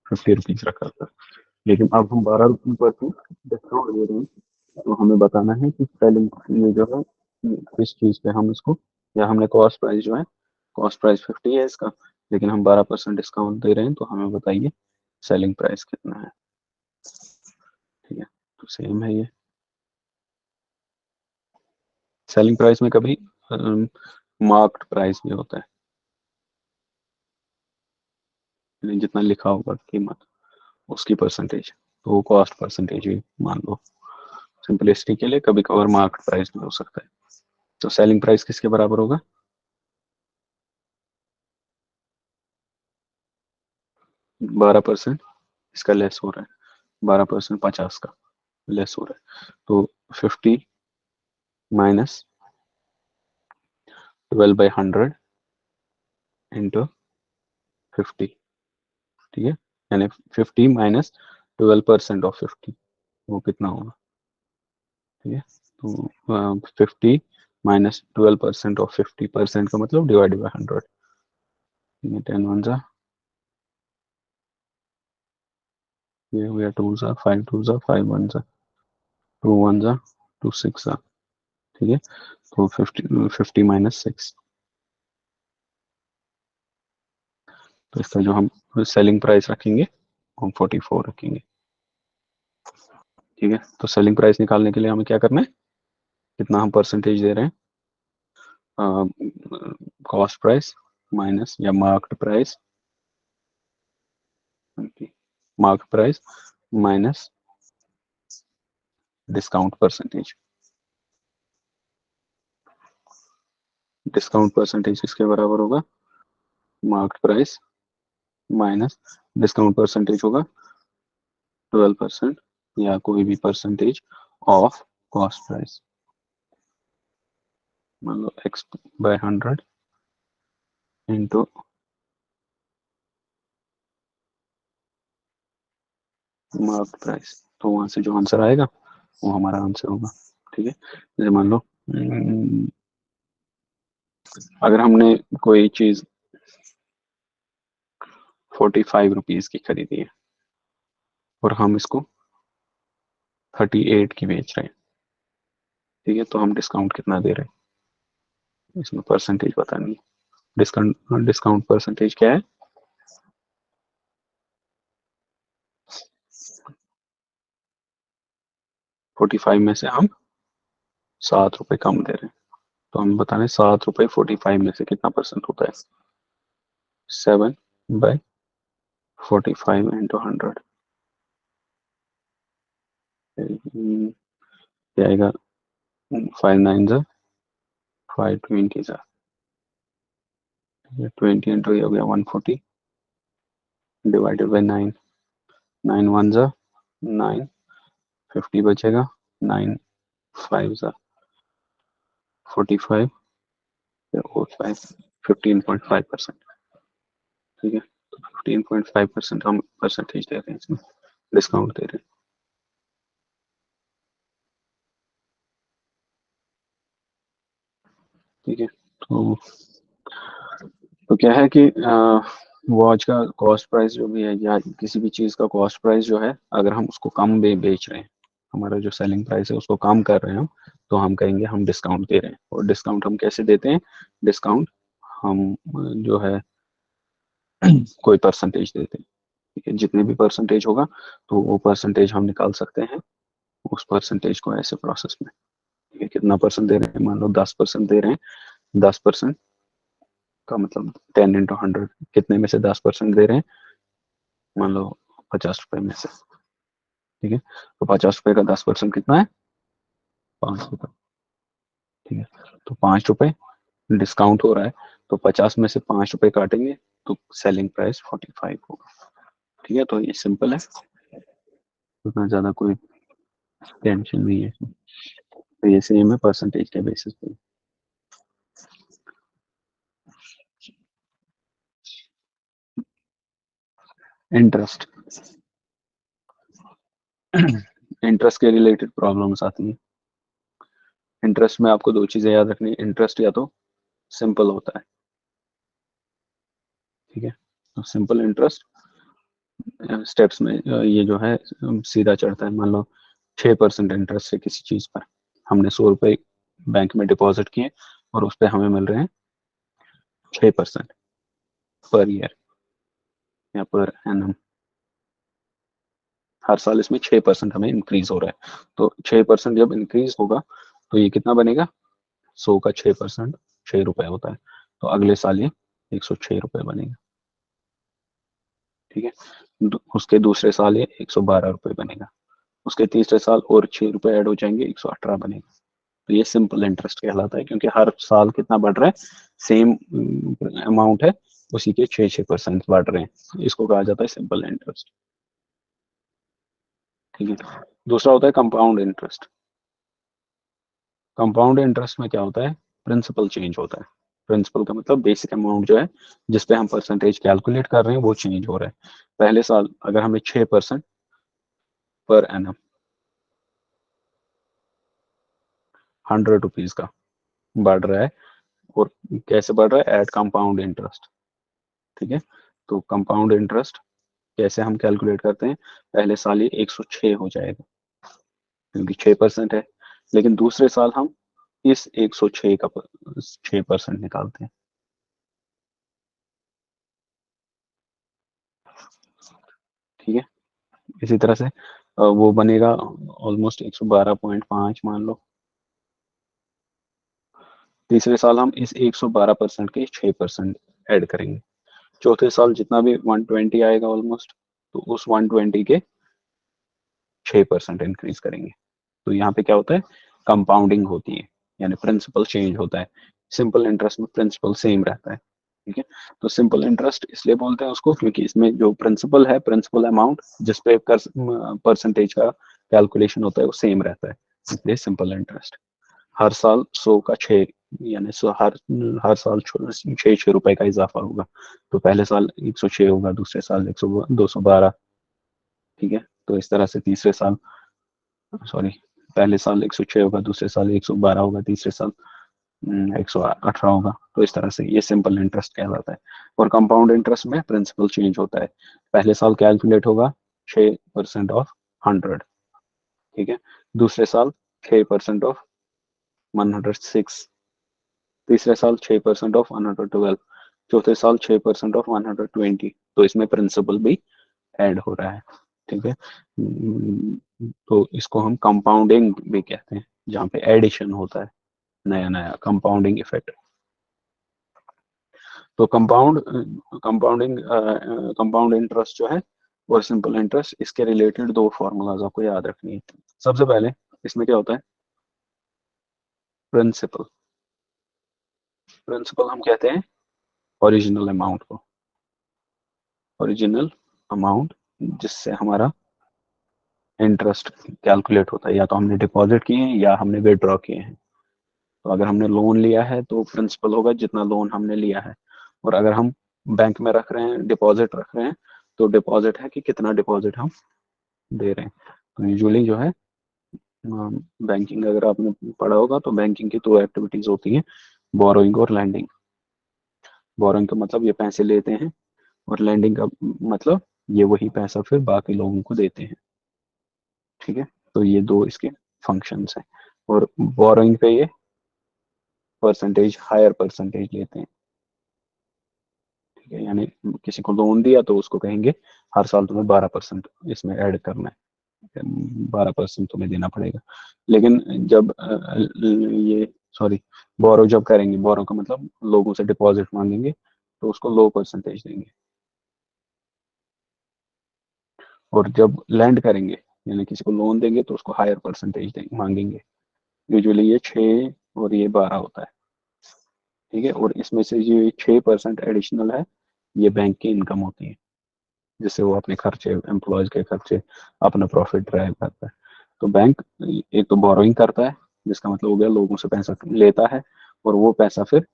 50 रुपीज रखा था, लेकिन अब हम 12% डिस्काउंट दे रहे हैं, तो हमें बताना है कि सेलिंग ये जो है किस चीज़ पे हम इसको, या हमने कॉस्ट प्राइस जो है, कॉस्ट प्राइस 50 है इसका, लेकिन हम 12% डिस्काउंट दे रहे हैं, तो हमें बताइए सेलिंग प्राइस कितना है, ठीक है। तो सेम है ये, सेलिंग प्राइस में कभी मार्क्ड प्राइस भी होता है, यानी जितना लिखा होगा कीमत उसकी परसेंटेज, तो वो कॉस्ट परसेंटेज भी मान लो, सिंपलिसिटी के लिए कभी कभार मार्केट प्राइस भी हो सकता है। तो सेलिंग प्राइस किसके बराबर होगा, 12% इसका लेस हो रहा है, 12% 50 का लेस हो रहा है, तो 50 - 12/100 × 50, ठीक है, यानी 50 - 12% ऑफ 50, वो कितना होगा, ठीक है। तो 50 माइनस 12% ऑफ 50% का मतलब डिवाइड बाई 100, ठीक है। 10 वन जा, ये हो गया 2 जा, 5 2 जा, 5 वन जा, 2 वन जा, 2 6 जा, ठीक है। तो 50 माइनस 6, तो इसका जो हम सेलिंग प्राइस रखेंगे हम 44 रखेंगे, ठीक है। तो सेलिंग प्राइस निकालने के लिए हमें क्या करना है, कितना हम परसेंटेज दे रहे हैं, कॉस्ट प्राइस माइनस या marked price, marked price minus discount percentage. Discount percentage किसके बराबर होगा, marked price minus discount percentage होगा 12% या कोई भी परसेंटेज ऑफ कॉस्ट प्राइस, मान लो x by 100 into mark price. तो वहां से जो आंसर आएगा वो हमारा आंसर होगा, ठीक है। जैसे मान लो अगर हमने कोई चीज 45 रुपीज की खरीदी है और हम इसको 38 की बेच रहे हैं, ठीक है। तो हम डिस्काउंट कितना दे रहे हैं, इसमें परसेंटेज पता नहीं। डिस्काउंट डिस्काउंट परसेंटेज क्या है, 45 में से हम 7 रुपए कम दे रहे हैं। तो हम बता रहे हैं 7 रुपए 45 में से कितना परसेंट होता है, 7/45 इंटू 100, क्या आएगा, 5 9 जा 5 20 जा, 20 इंटू ये हो गया 140 डिवाइडेड बाई 9, 9 वन जा 9, 50 बचेगा, 9 5 जा 45 और 5 15.5%, ठीक है। तो 15.5% हम परसेंटेज दे रहे हैं इसमें, डिस्काउंट दे रहे हैं, ठीक है। तो क्या है कि वॉच का कॉस्ट प्राइस जो भी है या किसी भी चीज़ का कॉस्ट प्राइस जो है, अगर हम उसको कम बेच रहे हैं, हमारा जो सेलिंग प्राइस है उसको कम कर रहे हैं हम, तो हम कहेंगे हम डिस्काउंट दे रहे हैं। और डिस्काउंट हम कैसे देते हैं, डिस्काउंट हम जो है कोई परसेंटेज देते हैं, ठीक है। जितने भी परसेंटेज होगा तो वो परसेंटेज हम निकाल सकते हैं, उस परसेंटेज को ऐसे प्रोसेस में, ठीक है। कितना परसेंट दे रहे हैं, मान लो 10% दे रहे हैं, 10% का मतलब 10 इंटू 100, कितने में से 10% दे रहे हैं, मान लो 50 रुपए में से, ठीक है। तो 50 रुपए का 10% कितना है, 5 रुपए, ठीक है। तो 5 रुपए डिस्काउंट हो रहा है, तो 50 में से 5 रुपए काटेंगे तो सेलिंग प्राइस 45 होगा, ठीक है। तो ये सिंपल है, उतना ज्यादा कोई टेंशन नहीं है इसमें। तो ये सेम है परसेंटेज के बेसिस पे। इंटरेस्ट, इंटरेस्ट के रिलेटेड प्रॉब्लम्स आती हैं। इंटरेस्ट में आपको दो चीजें याद रखनी है, इंटरेस्ट या तो सिंपल होता है, ठीक है। तो सिंपल इंटरेस्ट स्टेप्स में ये जो है सीधा चढ़ता है। मान लो 6% इंटरेस्ट है किसी चीज पर, हमने 100 रुपए बैंक में डिपॉजिट किए और उस पर हमें मिल रहे हैं 6% पर ईयर या पर एनम, हर साल इसमें 6% हमें इंक्रीज हो रहा है। तो 6% जब इंक्रीज होगा तो ये कितना बनेगा, 100 का 6% 6 रुपए होता है, तो अगले साल ये 106 रुपए बनेगा, ठीक है। उसके दूसरे साल ये 112 रुपए बनेगा, उसके तीसरे साल और 6 रुपए ऐड हो जाएंगे, 118 बनेगा। तो ये सिंपल इंटरेस्ट कहलाता है, क्योंकि हर साल कितना बढ़ रहा है, सेम अमाउंट है, उसी के 6-6% बढ़ रहे हैं, इसको कहा जाता है सिंपल इंटरेस्ट, ठीक है। दूसरा होता है कंपाउंड इंटरेस्ट। कंपाउंड इंटरेस्ट में क्या होता है, प्रिंसिपल चेंज होता है। प्रिंसिपल का मतलब बेसिक अमाउंट जो है जिस पे हम परसेंटेज कैलकुलेट कर रहे हैं वो चेंज हो रहा है। पहले साल अगर हमें 6% पर एनम 100 रुपीज का बढ़ रहा है। और कैसे बढ़ रहा है? At compound interest. ठीक है, तो कंपाउंड इंटरेस्ट कैसे हम कैलकुलेट करते हैं? पहले साल ये 106 हो जाएगा क्योंकि 6% है, लेकिन दूसरे साल हम इस 106 का 6% निकालते हैं। ठीक है, इसी तरह से वो बनेगा ऑलमोस्ट 112.5 मान लो। तीसरे साल हम इस 112% के 6% ऐड करेंगे। चौथे साल जितना भी 120 आएगा ऑलमोस्ट, तो उस 120 के 6% इंक्रीज करेंगे। तो यहाँ पे क्या होता है? कंपाउंडिंग होती है, यानी प्रिंसिपल चेंज होता है। सिंपल इंटरेस्ट में प्रिंसिपल सेम रहता है। ठीक है, तो सिंपल इंटरेस्ट इसलिए बोलते हैं उसको क्योंकि इसमें जो प्रिंसिपल है, प्रिंसिपल अमाउंट जिस पे परसेंटेज का कैलकुलेशन होता है वो सेम रहता है, इसलिए सिंपल इंटरेस्ट। हर साल 100 का 6, यानी हर हर साल 6 रुपए का इजाफा होगा। तो पहले साल 106 होगा, दूसरे साल 212। ठीक है, तो इस तरह से तीसरे साल, सॉरी, पहले साल 106 होगा, दूसरे साल 112 होगा, तीसरे साल 118 होगा। तो इस तरह से ये सिंपल इंटरेस्ट कहलाता है। और कंपाउंड इंटरेस्ट में प्रिंसिपल चेंज होता है। पहले साल कैलकुलेट होगा 6% ऑफ 100। ठीक है, दूसरे साल 6% ऑफ 106, तीसरे साल 6% ऑफ 112, चौथे साल 6% ऑफ 120। तो इसमें प्रिंसिपल भी ऐड हो रहा है। ठीक है, तो इसको हम कंपाउंडिंग भी कहते हैं, जहाँ पे एडिशन होता है, नया नया कंपाउंडिंग इफेक्ट। तो कंपाउंड इंटरेस्ट जो है और सिंपल इंटरेस्ट, इसके रिलेटेड दो फॉर्मूलाज आपको याद रखनी है। सबसे पहले इसमें क्या होता है? प्रिंसिपल। प्रिंसिपल हम कहते हैं ओरिजिनल अमाउंट को, ओरिजिनल अमाउंट जिससे हमारा इंटरेस्ट कैलकुलेट होता है, या तो हमने डिपॉजिट किए हैं या हमने विड्रॉ किए हैं। तो अगर हमने लोन लिया है तो प्रिंसिपल होगा जितना लोन हमने लिया है। और अगर हम बैंक में रख रहे हैं, डिपॉजिट रख रहे हैं, तो डिपॉजिट है कि कितना डिपॉजिट हम दे रहे हैं। तो यूजुअली जो है बैंकिंग, अगर आपने पढ़ा होगा तो बैंकिंग की दो एक्टिविटीज होती हैं, बोरोइंग और लैंडिंग। बोरोइंग का मतलब ये पैसे लेते हैं, और लैंडिंग का मतलब ये वही पैसा फिर बाकी लोगों को देते हैं। ठीक है, तो ये दो इसके फंक्शंस हैं। और बोरोइंग पे ये परसेंटेज, हायर परसेंटेज लेते हैं। ठीक है, यानी किसी को लोन दिया तो उसको कहेंगे हर साल तुम्हें 12% इसमें ऐड करना है, 12% तुम्हें देना पड़ेगा। लेकिन जब ये, सॉरी, बोरो जब करेंगे, बोरो का मतलब लोगों से डिपॉजिट मांगेंगे, तो उसको लो परसेंटेज देंगे। और जब लैंड करेंगे, यानी किसी को लोन देंगे, तो उसको हायर परसेंटेज मांगेंगे। यूजुअली ये 6 और ये 12 होता है। ठीक है, और इसमें से ये 6% एडिशनल है, ये बैंक की इनकम होती है, जिससे वो अपने खर्चे, एम्प्लॉयज के खर्चे, अपना प्रॉफिट ड्राइव करता है। तो बैंक एक तो बोरोइंग करता है, जिसका मतलब हो गया लोगों से पैसा लेता है, और वो पैसा फिर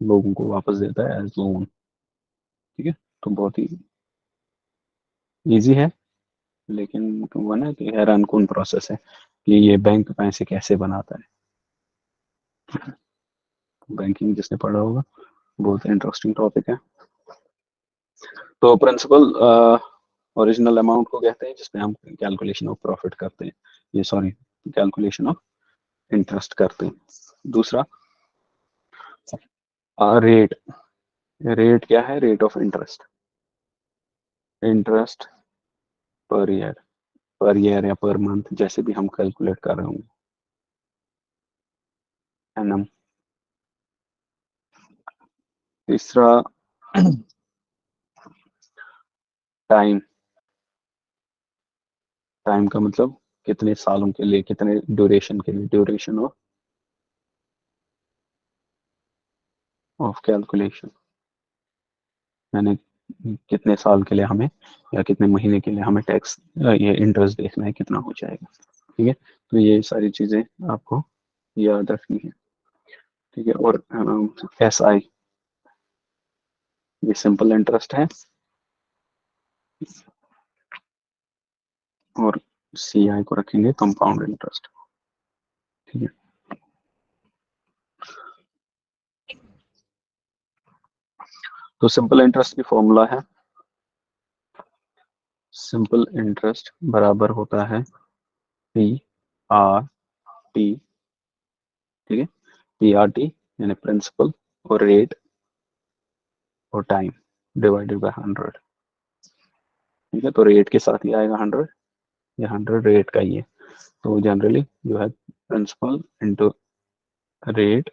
लोगों को वापस देता है एज लोन। ठीक है, तो बहुत ही इजी है, लेकिन वो ना कि हैरान कौन प्रोसेस है कि ये बैंक पैसे कैसे बनाता है। बैंकिंग जिसने पढ़ा होगा, बहुत इंटरेस्टिंग टॉपिक है। तो प्रिंसिपल ओरिजिनल अमाउंट को कहते हैं जिसमें हम कैलकुलेशन ऑफ प्रॉफिट करते हैं, ये सॉरी, कैलकुलेशन ऑफ इंटरेस्ट करते हैं। दूसरा रेट। रेट क्या है? Rate of interest, interest per year, per year या पर मंथ, जैसे भी हम कैलकुलेट कर रहे होंगे। एनम। तीसरा टाइम। टाइम का मतलब कितने सालों के लिए, कितने ड्यूरेशन के लिए, ड्यूरेशन ऑफ कैलकुलेशन, यानी कितने साल के लिए हमें, या कितने महीने के लिए हमें टैक्स, ये इंटरेस्ट देखना है कितना हो जाएगा। ठीक है, तो ये सारी चीजें आपको याद रखनी है। ठीक है, और एस आई, ये सिंपल इंटरेस्ट है। और सी आई को रखेंगे कंपाउंड इंटरेस्ट। ठीक है, तो सिंपल इंटरेस्ट की फॉर्मूला है, सिंपल इंटरेस्ट बराबर होता है पी आर टी, ठीक है, पी आर टी यानी प्रिंसिपल और रेट और टाइम डिवाइडेड बाय 100, ठीक है। तो रेट के साथ ही आएगा 100, ये 100 रेट का ही है। तो जनरली जो है principal into rate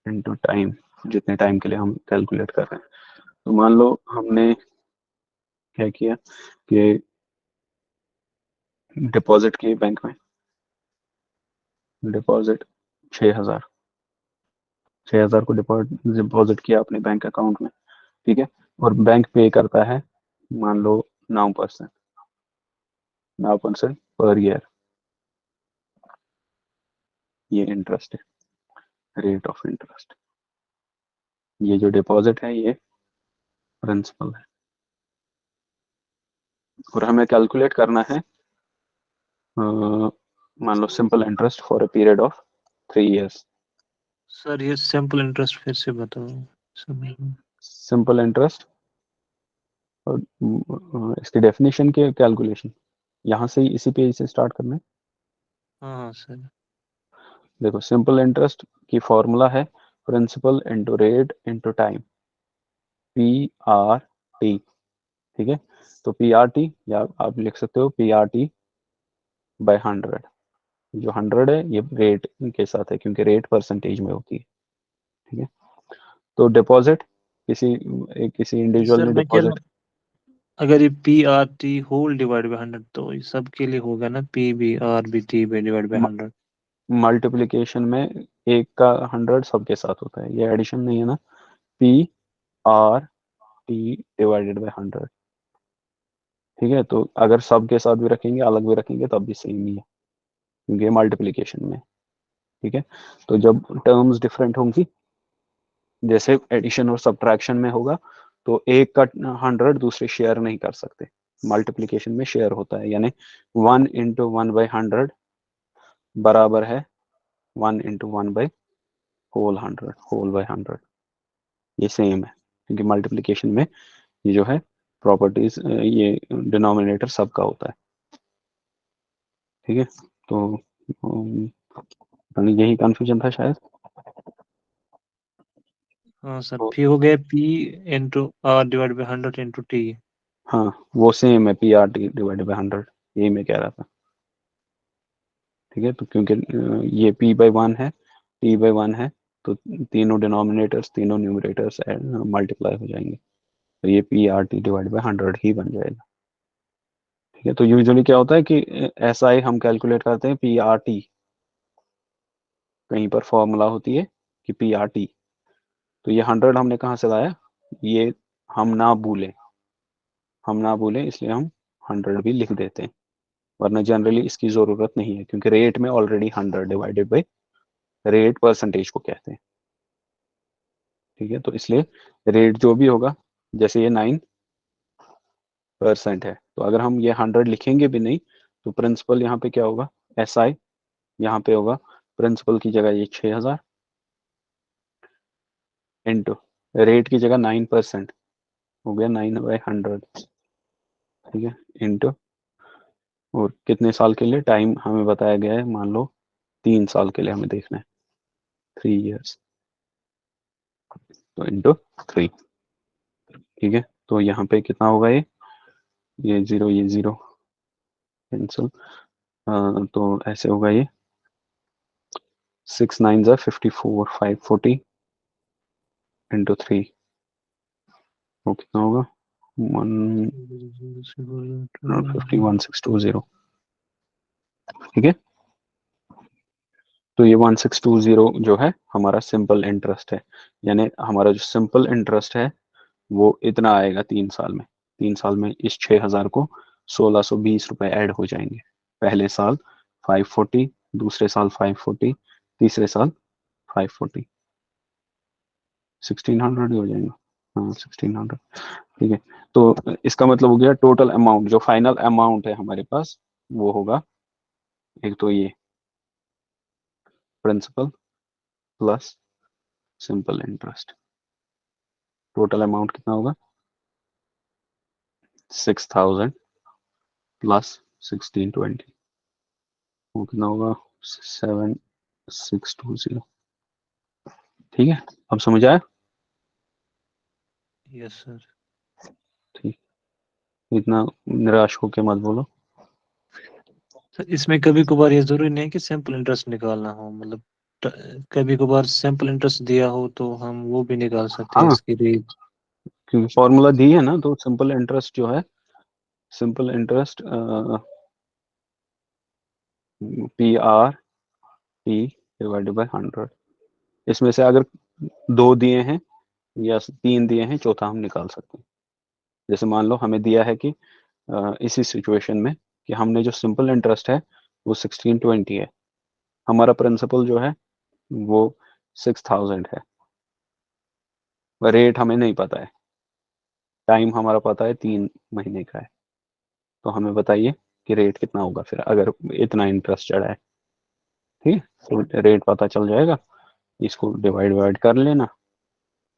into time, जितने टाइम के लिए हम कैलकुलेट कर रहे हैं। तो मान लो हमने क्या किया कि डिपॉजिट किए बैंक में, डिपॉजिट 6,000, 6,000 को डिपॉजिट किया अपने बैंक अकाउंट में, ठीक है। और बैंक पे करता है मान लो 9%, 9% पर ईयर, ये इंटरेस्ट है, रेट ऑफ इंटरेस्ट। ये जो डिपॉजिट है ये प्रिंसिपल है, और हमें कैलकुलेट करना है मान लो simple interest for a period of 3 years. Sir ये सिंपल इंटरेस्ट फिर से बताओ, समझ में। सिंपल इंटरेस्ट और इसकी डेफिनेशन के कैलकुलेशन यहाँ से ही इसी पेज से स्टार्ट करना है। हाँ हाँ सर। देखो सिंपल इंटरेस्ट की फॉर्मूला है principal into rate into time, P R T, ठीक है। तो पी आर टी या आप लिख सकते हो पी आर टी बाय 100, जो 100 है ये रेट के साथ है क्योंकि रेट परसेंटेज में होती है, ठीक है। तो डिपॉजिट किसी इंडिविजुअल सर ने मैं कह रहा डिपॉजिट, हूँ, अगर ये P R T whole divide by 100 तो ये सबके लिए होगा ना, P B R B T B divide by 100। Multiplication में एक का 100 सबके साथ होता है, ये एडिशन नहीं है ना, P R T divided by 100, ठीक है। तो अगर सब के साथ भी रखेंगे अलग भी रखेंगे तब भी सेम ही है क्योंकि मल्टीप्लीकेशन में, ठीक है। तो जब टर्म्स डिफरेंट होंगी, जैसे एडिशन और सब्ट्रैक्शन में होगा, तो एक का 100 दूसरे शेयर नहीं कर सकते, मल्टीप्लीकेशन में शेयर होता है, यानी 1 × 1/100 बराबर है 1 × 1/होल 100, होल बाय 100, ये सेम है क्योंकि मल्टीप्लीकेशन में ये जो है प्रॉपर्टीज, ये डिनोमिनेटर सबका होता है, ठीक है। तो यही कंफ्यूजन था शायद। हाँ सर, तो फिर हो गया P into R divide by 100 into T. हाँ वो सेम है P R T divided by 100, यही मैं कह रहा था, ठीक है। तो क्योंकि ये p बाई 1 है, t बाई 1 है, तो तीनों डिनोमिनेटर्स तीनों न्यूमरेटर्स मल्टीप्लाई हो जाएंगे, तो ये P R T divide by 100 ही बन जाएगा, ठीक है। तो यूजुअली क्या होता है कि एस आई हम कैलकुलेट करते हैं पी आर टी, कहीं पर फॉर्मूला होती है कि पी आर टी, तो ये 100 हमने कहाँ से लाया, ये हम ना भूलें, हम ना भूलें इसलिए हम 100 भी लिख देते हैं, वरना जनरली इसकी जरूरत नहीं है क्योंकि रेट में already 100 divided by rate percentage को कहते हैं, ठीक है। तो इसलिए रेट जो भी होगा, जैसे ये 9% है, तो अगर हम ये 100 लिखेंगे भी नहीं तो प्रिंसिपल यहाँ पे क्या होगा, एस आई यहाँ पे होगा, प्रिंसिपल की जगह ये 6,000 इंटू रेट की जगह 9% हो गया 9/100, ठीक है, इंटू और कितने साल के लिए, टाइम हमें बताया गया है मान लो 3 साल के लिए हमें देखना है, 3 इयर्स, तो इंटू 3, ठीक है। तो यहाँ पे कितना होगा, ये जीरो ये जीरो कैंसिल, तो ऐसे होगा ये 6 9 ज़ा 54, 540 इंटू 3, वो कितना होगा 150, 1620, ठीक है। तो ये 1620 जो है हमारा सिंपल इंटरेस्ट है, यानी हमारा जो सिंपल इंटरेस्ट है वो इतना आएगा 3 साल में, 3 साल में इस 6,000 को 1,620 रुपए ऐड हो जाएंगे, पहले साल 540, दूसरे साल 540, तीसरे साल 540, 1,600 ही हो जाएंगे, हाँ 1,600, ठीक है। तो इसका मतलब हो गया टोटल अमाउंट, जो फाइनल अमाउंट है हमारे पास वो होगा, एक तो ये principal plus simple interest, total amount कितना होगा 6000 प्लस 1620, वो कितना होगा 7620। ठीक है, अब समझ आया? Yes sir. ठीक, इतना निराश होके मत बोलो। सर इसमें कभी कभार ये जरूरी नहीं है कि सिंपल इंटरेस्ट निकालना हो, मतलब कभी कभार सिंपल इंटरेस्ट दिया हो तो हम वो भी निकाल सकते हैं हाँ, इसकी रेट। क्योंकि फॉर्मूला दी है ना, तो सिंपल इंटरेस्ट जो है, simple interest PRT divided by 100, इसमें से अगर दो दिए हैं या तीन दिए हैं, चौथा हम निकाल सकते हैं। जैसे मान लो हमें दिया है कि इसी सिचुएशन में कि हमने जो सिंपल इंटरेस्ट है वो 1620 है, हमारा प्रिंसिपल जो है वो 6000 है, रेट हमें नहीं पता है, टाइम हमारा पता है 3 महीने का है। तो हमें बताइए कि रेट कितना होगा फिर अगर इतना इंटरेस्ट चढ़ा है। ठीक है, तो रेट पता चल जाएगा, इसको डिवाइड डिवाइड कर लेना,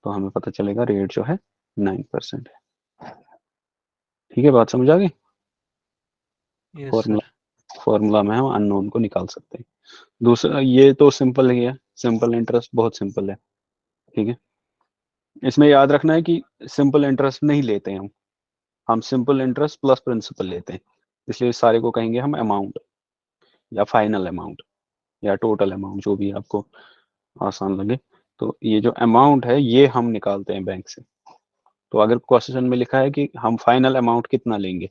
तो हमें पता चलेगा रेट जो है 9% है। ठीक है, बात समझ आ गई? Yes formula, sir. फॉर्मूला में हम अननोन को निकाल सकते हैं। दूसरा, ये तो सिंपल ही है, सिंपल इंटरेस्ट बहुत सिंपल है। ठीक है, इसमें याद रखना है कि सिंपल इंटरेस्ट नहीं लेते हैं हम सिंपल इंटरेस्ट प्लस प्रिंसिपल लेते हैं, इसलिए इस सारे को कहेंगे हम अमाउंट या फाइनल अमाउंट या टोटल अमाउंट, जो भी आपको आसान लगे। तो ये जो अमाउंट है ये हम निकालते हैं बैंक से। तो अगर क्वेश्चन में लिखा है कि हम फाइनल अमाउंट कितना लेंगे,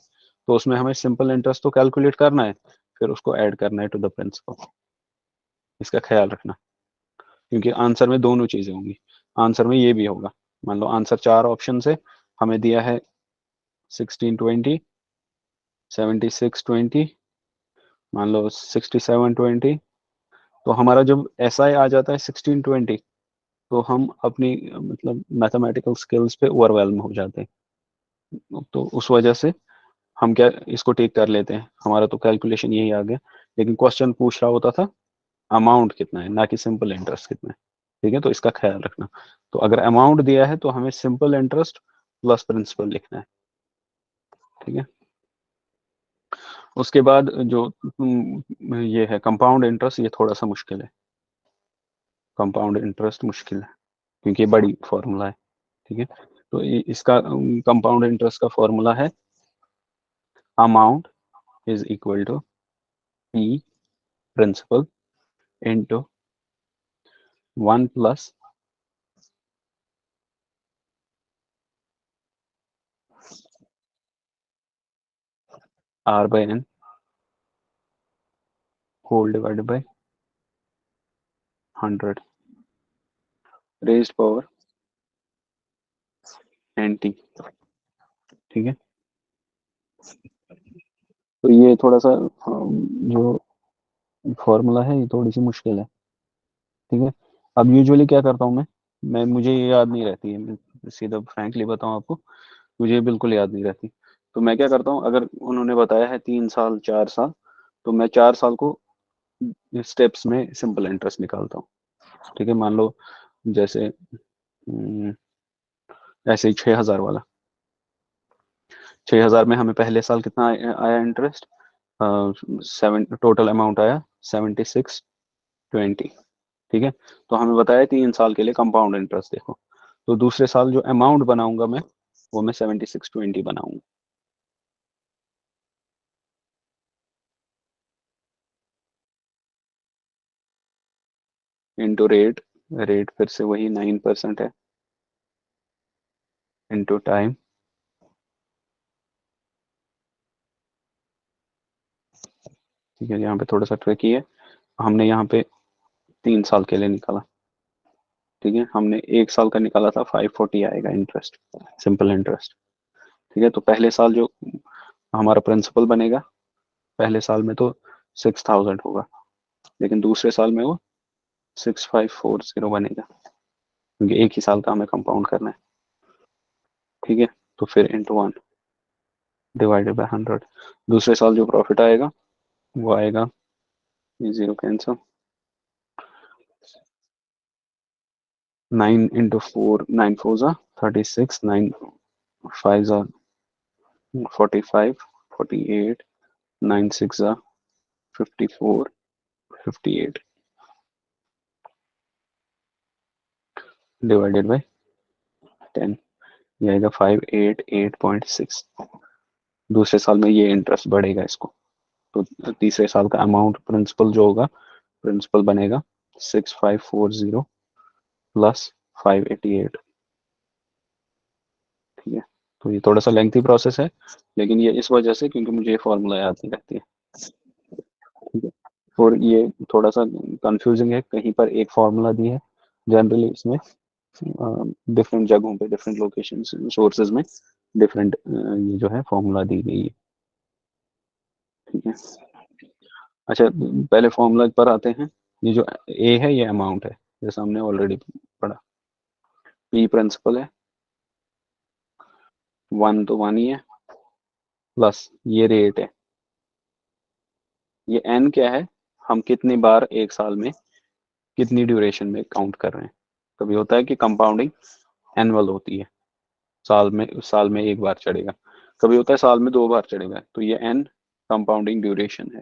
तो उसमें हमें सिंपल इंटरेस्ट तो कैलकुलेट करना है, फिर उसको ऐड करना है टू द प्रिंसिपल। इसका ख्याल रखना, क्योंकि आंसर में दोनों चीजें होंगी। आंसर में ये भी होगा, मान लो आंसर चार ऑप्शन से हमें दिया है 1620, 7620, मान लो 6720, तो हमारा जब SI आ जाता है 1620, तो हम अपनी मतलब मैथमेटिकल स्किल्स पे ओवरवेल्म हो जाते हैं, तो उस वजह से हम क्या इसको टेक कर लेते हैं, हमारा तो कैलकुलेशन यही आ गया। लेकिन क्वेश्चन पूछ रहा होता था अमाउंट कितना है, ना कि सिंपल इंटरेस्ट कितना है। ठीक है, तो इसका ख्याल रखना। तो अगर अमाउंट दिया है तो हमें सिंपल इंटरेस्ट प्लस प्रिंसिपल लिखना है। ठीक है, उसके बाद जो ये है कंपाउंड इंटरेस्ट, ये थोड़ा सा मुश्किल है, कंपाउंड इंटरेस्ट मुश्किल है क्योंकि ये बड़ी फॉर्मूला है। ठीक है, तो इसका कंपाउंड इंटरेस्ट का फॉर्मूला है amount is equal to P principal into 1 plus R/N whole divided by 100 raised power NT। ठीक है, तो ये थोड़ा सा जो फॉर्मूला है ये थोड़ी सी मुश्किल है। ठीक है, अब यूजुअली क्या करता हूँ मैं मुझे ये याद नहीं रहती है, मैं सीधा फ्रैंकली बताऊँ आपको, मुझे बिल्कुल याद नहीं रहती। तो मैं क्या करता हूँ, अगर उन्होंने बताया है 3 साल 4 साल, तो मैं 4 साल को स्टेप्स में सिंपल इंटरेस्ट निकालता हूँ। ठीक है, मान लो जैसे ऐसे ही 6000 वाला, 6000 में हमें पहले साल कितना आया इंटरेस्ट, सेवन, टोटल अमाउंट आया 7620। ठीक है, तो हमें बताया 3 साल के लिए कंपाउंड इंटरेस्ट देखो, तो दूसरे साल जो अमाउंट बनाऊंगा मैं, वो मैं 7620 बनाऊंगा इंटू रेट, रेट फिर से वही 9% है, इंटू टाइम। ठीक है, यहाँ पे थोड़ा सा ट्रिकी है, हमने यहाँ पे 3 साल के लिए निकाला। ठीक है, हमने 1 साल का निकाला था 540 आएगा इंटरेस्ट, सिंपल इंटरेस्ट। ठीक है, तो पहले साल जो हमारा प्रिंसिपल बनेगा, पहले साल में तो 6000 होगा, लेकिन दूसरे साल में वो 6540 बनेगा, क्योंकि एक ही साल का हमें कंपाउंड करना है। ठीक है, तो फिर इंटू 1 डिवाइडेड बाय 100, दूसरे साल जो प्रॉफिट आएगा वो आएगा, ये जीरो कैंसिल, 9 इंटू 4, 9 4 जा 36, 9 5s are 45, 48, 9 6 are 54, 58 divided by 10, ये आएगा 588.6। दूसरे साल में ये इंटरेस्ट बढ़ेगा इसको, तो तीसरे साल का अमाउंट प्रिंसिपल जो होगा, प्रिंसिपल बनेगा 6540 प्लस 588। ठीक है, तो ये थोड़ा सा लेंथी प्रोसेस है, लेकिन ये इस वजह से क्योंकि मुझे ये फॉर्मूला याद नहीं रहती है। ठीक है, और ये थोड़ा सा कंफ्यूजिंग है, कहीं पर एक फॉर्मूला दी है, जनरली इसमें डिफरेंट जगहों पे, डिफरेंट लोकेशन सोर्सेज में डिफरेंट ये जो है फॉर्मूला दी गई है। ठीक है, अच्छा पहले फॉर्मूला पर आते हैं। ये जो ए है ये अमाउंट है, जैसे हमने ऑलरेडी पढ़ा। पी प्रिंसिपल है, 1 तो 1 ही है, प्लस ये रेट है। ये एन क्या है, हम कितनी बार एक साल में कितनी ड्यूरेशन में काउंट कर रहे हैं। कभी होता है कि कंपाउंडिंग एनुअल होती है, साल में एक बार चढ़ेगा, कभी होता है साल में 2 बार चढ़ेगा, तो ये एन कंपाउंडिंग ड्यूरेशन है।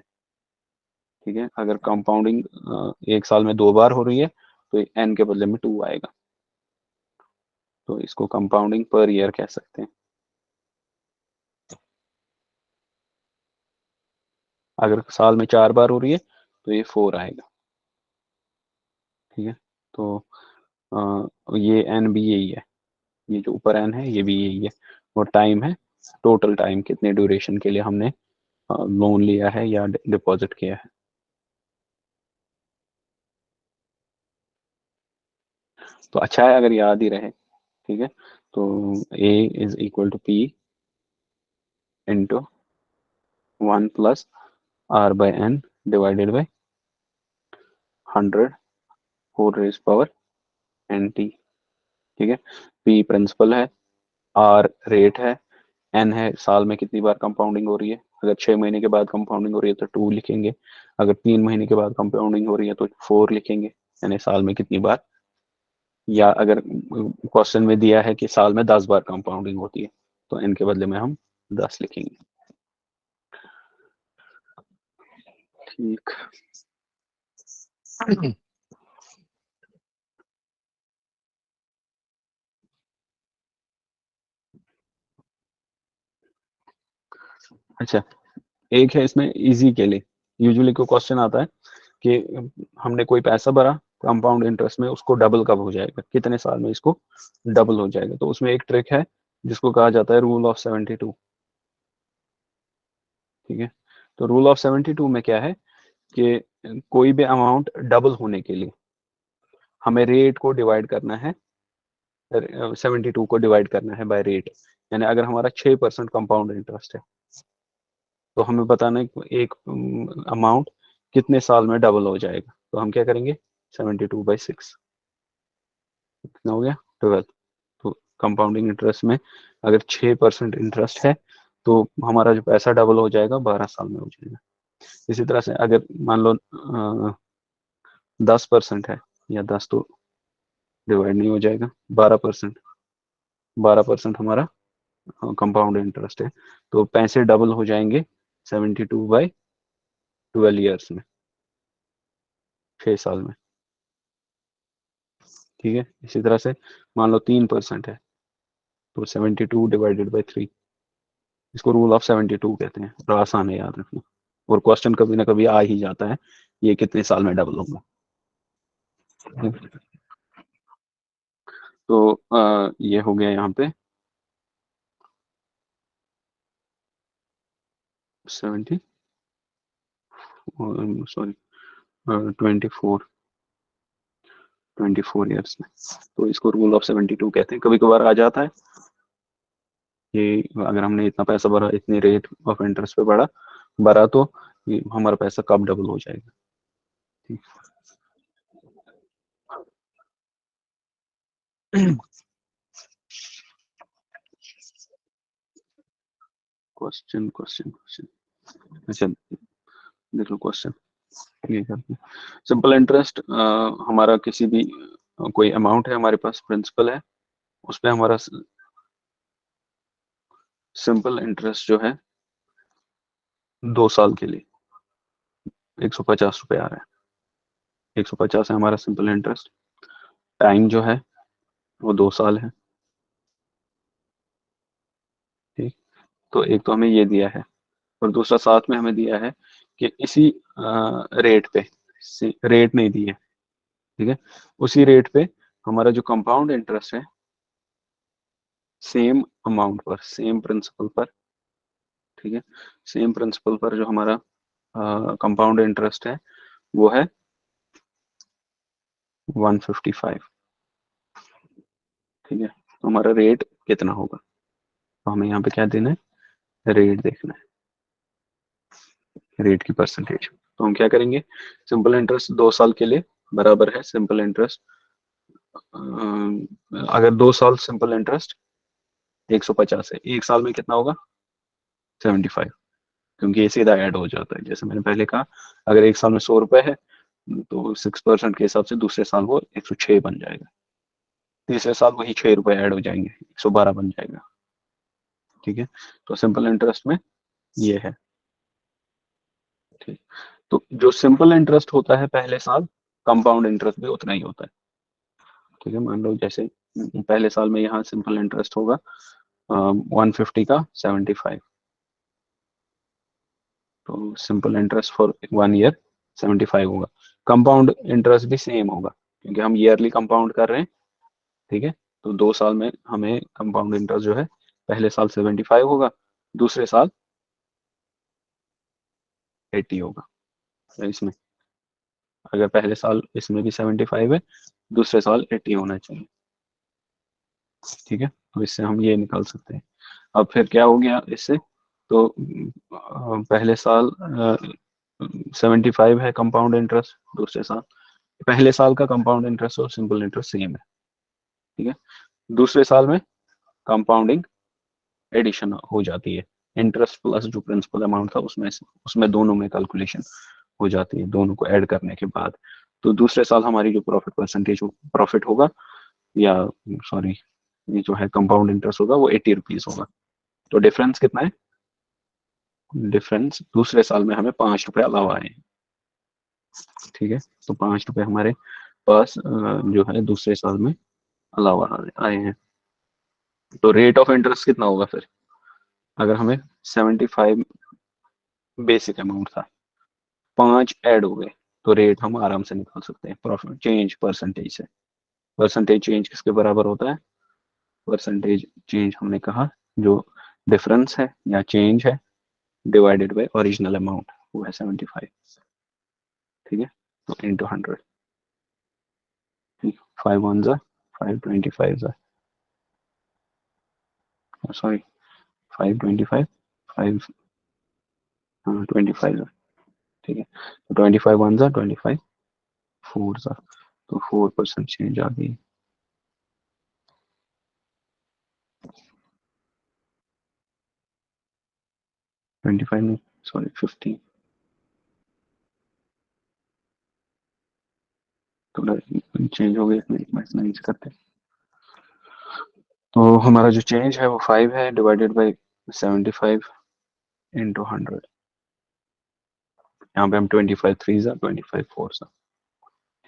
ठीक है, अगर कंपाउंडिंग एक साल में 2 बार हो रही है तो एन के बदले में 2 आएगा, तो इसको कंपाउंडिंग पर ईयर कह सकते हैं। अगर साल में 4 बार हो रही है तो ये 4 आएगा। ठीक है, तो ये एन भी यही है, ये जो ऊपर एन है ये भी यही है, और टाइम है, टोटल टाइम कितने ड्यूरेशन के लिए हमने लोन लिया है या डिपॉजिट किया है। तो अच्छा है अगर याद ही रहे। ठीक है, तो A is equal to P into 1 plus R by N divided by 100 whole raise power N T. ठीक है, पी प्रिंसिपल है, आर रेट है, एन है साल में कितनी बार कंपाउंडिंग हो रही है। अगर 6 महीने के बाद कंपाउंडिंग हो रही है तो 2 लिखेंगे, अगर 3 महीने के बाद कंपाउंडिंग हो रही है तो 4 लिखेंगे, यानी साल में कितनी बार। या अगर क्वेश्चन में दिया है कि साल में 10 बार कंपाउंडिंग होती है तो एन के बदले में हम 10 लिखेंगे। ठीक, अच्छा एक है इसमें इजी के लिए, यूजुअली को क्वेश्चन आता है कि हमने कोई पैसा भरा कंपाउंड इंटरेस्ट में, उसको डबल कब हो जाएगा, कितने साल में इसको डबल हो जाएगा। तो उसमें एक ट्रिक है जिसको कहा जाता है रूल ऑफ 72। ठीक है, तो रूल ऑफ 72 में क्या है कि कोई भी अमाउंट डबल होने के लिए हमें रेट को डिवाइड करना है, 72 को डिवाइड करना है बाय रेट। यानी अगर हमारा 6% कंपाउंड इंटरेस्ट है तो हमें बताना है कि एक अमाउंट कितने साल में डबल हो जाएगा, तो हम क्या करेंगे 72/6, कितना हो गया 12। तो कंपाउंडिंग इंटरेस्ट में अगर 6% इंटरेस्ट है तो हमारा जो पैसा डबल हो जाएगा 12 साल में हो जाएगा। इसी तरह से अगर मान लो 10% है, या 10 तो डिवाइड नहीं हो जाएगा, 12%, 12% हमारा कंपाउंड इंटरेस्ट है, तो पैसे डबल हो जाएंगे 72/12 ईयर्स में, 6 साल में। ठीक है, इसी तरह से मान लो 3% है तो 72 डिवाइडेड बाई 3, इसको रूल ऑफ 72 कहते हैं, और आसान है याद रखना, और क्वेश्चन कभी ना कभी आ ही जाता है ये कितने साल में डबल होगा। तो ये हो गया यहाँ पे 70, सॉरी 24 ईयर्स में, तो इसको रूल ऑफ 72 कहते हैं। कभी कभार आ जाता है कि अगर हमने इतना पैसा भरा, इतनी रेट ऑफ इंटरेस्ट पे बढ़ा भरा, तो ये हमारा पैसा कब डबल हो जाएगा। क्वेश्चन क्वेश्चन क्वेश्चन, अच्छा देख लो क्वेश्चन ये करते हैं। सिंपल इंटरेस्ट हमारा किसी भी कोई अमाउंट है हमारे पास, प्रिंसिपल है, उस पर हमारा सिंपल इंटरेस्ट जो है 2 साल के लिए 150 रुपये आ रहा है। 150 है हमारा सिंपल इंटरेस्ट। टाइम जो है वो 2 साल है। ठीक। तो एक तो हमें ये दिया है, और दूसरा साथ में हमें दिया है कि इसी रेट पे, रेट नहीं दी है, ठीक है, उसी रेट पे हमारा जो कंपाउंड इंटरेस्ट है, सेम अमाउंट पर, सेम प्रिंसिपल पर, ठीक है, सेम प्रिंसिपल पर जो हमारा कंपाउंड इंटरेस्ट है वो है 155। ठीक है, तो हमारा रेट कितना होगा, तो हमें यहाँ पे क्या देना है, रेट देखना है, रेट की परसेंटेज। तो हम क्या करेंगे, सिंपल इंटरेस्ट 2 साल के लिए बराबर है सिंपल इंटरेस्ट, अगर 2 साल सिंपल इंटरेस्ट 150 है, एक साल में कितना होगा 75, क्योंकि ये सीधा ऐड हो जाता है, जैसे मैंने पहले कहा, अगर एक साल में 100 रुपए है तो 6% के हिसाब से दूसरे साल वो 106 बन जाएगा, तीसरे साल वही 6 रुपए ऐड हो जाएंगे, 112 बन जाएगा। ठीक है, तो सिंपल इंटरेस्ट में ये है। ठीक, तो जो सिंपल इंटरेस्ट होता है पहले साल, कंपाउंड इंटरेस्ट भी उतना ही होता है। ठीक है, मान लो जैसे पहले साल में यहाँ सिंपल इंटरेस्ट होगा 150 का 75, तो सिंपल इंटरेस्ट फॉर 1 ईयर 75 होगा। कंपाउंड इंटरेस्ट भी सेम होगा, क्योंकि हम ईयरली कंपाउंड कर रहे हैं। ठीक है, तो 2 साल में हमें कंपाउंड इंटरेस्ट जो है, पहले साल 75 होगा, दूसरे साल 80 होगा। तो इसमें अगर पहले साल इसमें भी 75 है, दूसरे साल 80 होना चाहिए। ठीक है, तो इससे हम ये निकाल सकते हैं। अब फिर क्या हो गया इससे, तो पहले साल 75 है कंपाउंड इंटरेस्ट, दूसरे साल, पहले साल का कंपाउंड इंटरेस्ट और सिंपल इंटरेस्ट सेम है। ठीक है, दूसरे साल में कंपाउंडिंग एडिशन हो जाती है, इंटरेस्ट प्लस जो प्रिंसिपल अमाउंट था उसमें उसमें दोनों में कैलकुलेशन हो जाती है, दोनों को ऐड करने के बाद। तो दूसरे साल हमारी जो प्रॉफिट परसेंटेज प्रॉफिट होगा, या सॉरी, ये जो है कंपाउंड इंटरेस्ट होगा वो 80 रुपीज होगा। तो डिफरेंस कितना है, डिफरेंस दूसरे साल में हमें 5 रुपये अलावा आए हैं। ठीक है, तो 5 रुपये हमारे पास जो है दूसरे साल में अलावा आए हैं। तो रेट ऑफ इंटरेस्ट कितना होगा फिर, अगर हमें 75 बेसिक अमाउंट था, 5 ऐड हो गए, तो रेट हम आराम से निकाल सकते हैं प्रॉफिट चेंज परसेंटेज से। परसेंटेज चेंज किसके बराबर होता है, परसेंटेज चेंज हमने कहा जो डिफरेंस है या चेंज है डिवाइडेड बाय ओरिजिनल अमाउंट, वो है 75। ठीक है, तो इंटू 100, 5 वन जा 525 जा, सॉरी 525, 5, हाँ 25 जा। ठीक है, तो 25 वन जा 25, 4 जा, तो 4% चेंज आ गई। 25 नहीं, सॉरी 15, थोड़ा चेंज हो गया इसमें, मैथ नहीं करते। तो हमारा जो चेंज है वो 5 है डिवाइडेड बाई 75 इंटू 100। यहाँ पे हम 25 3 सा 25 4 सा,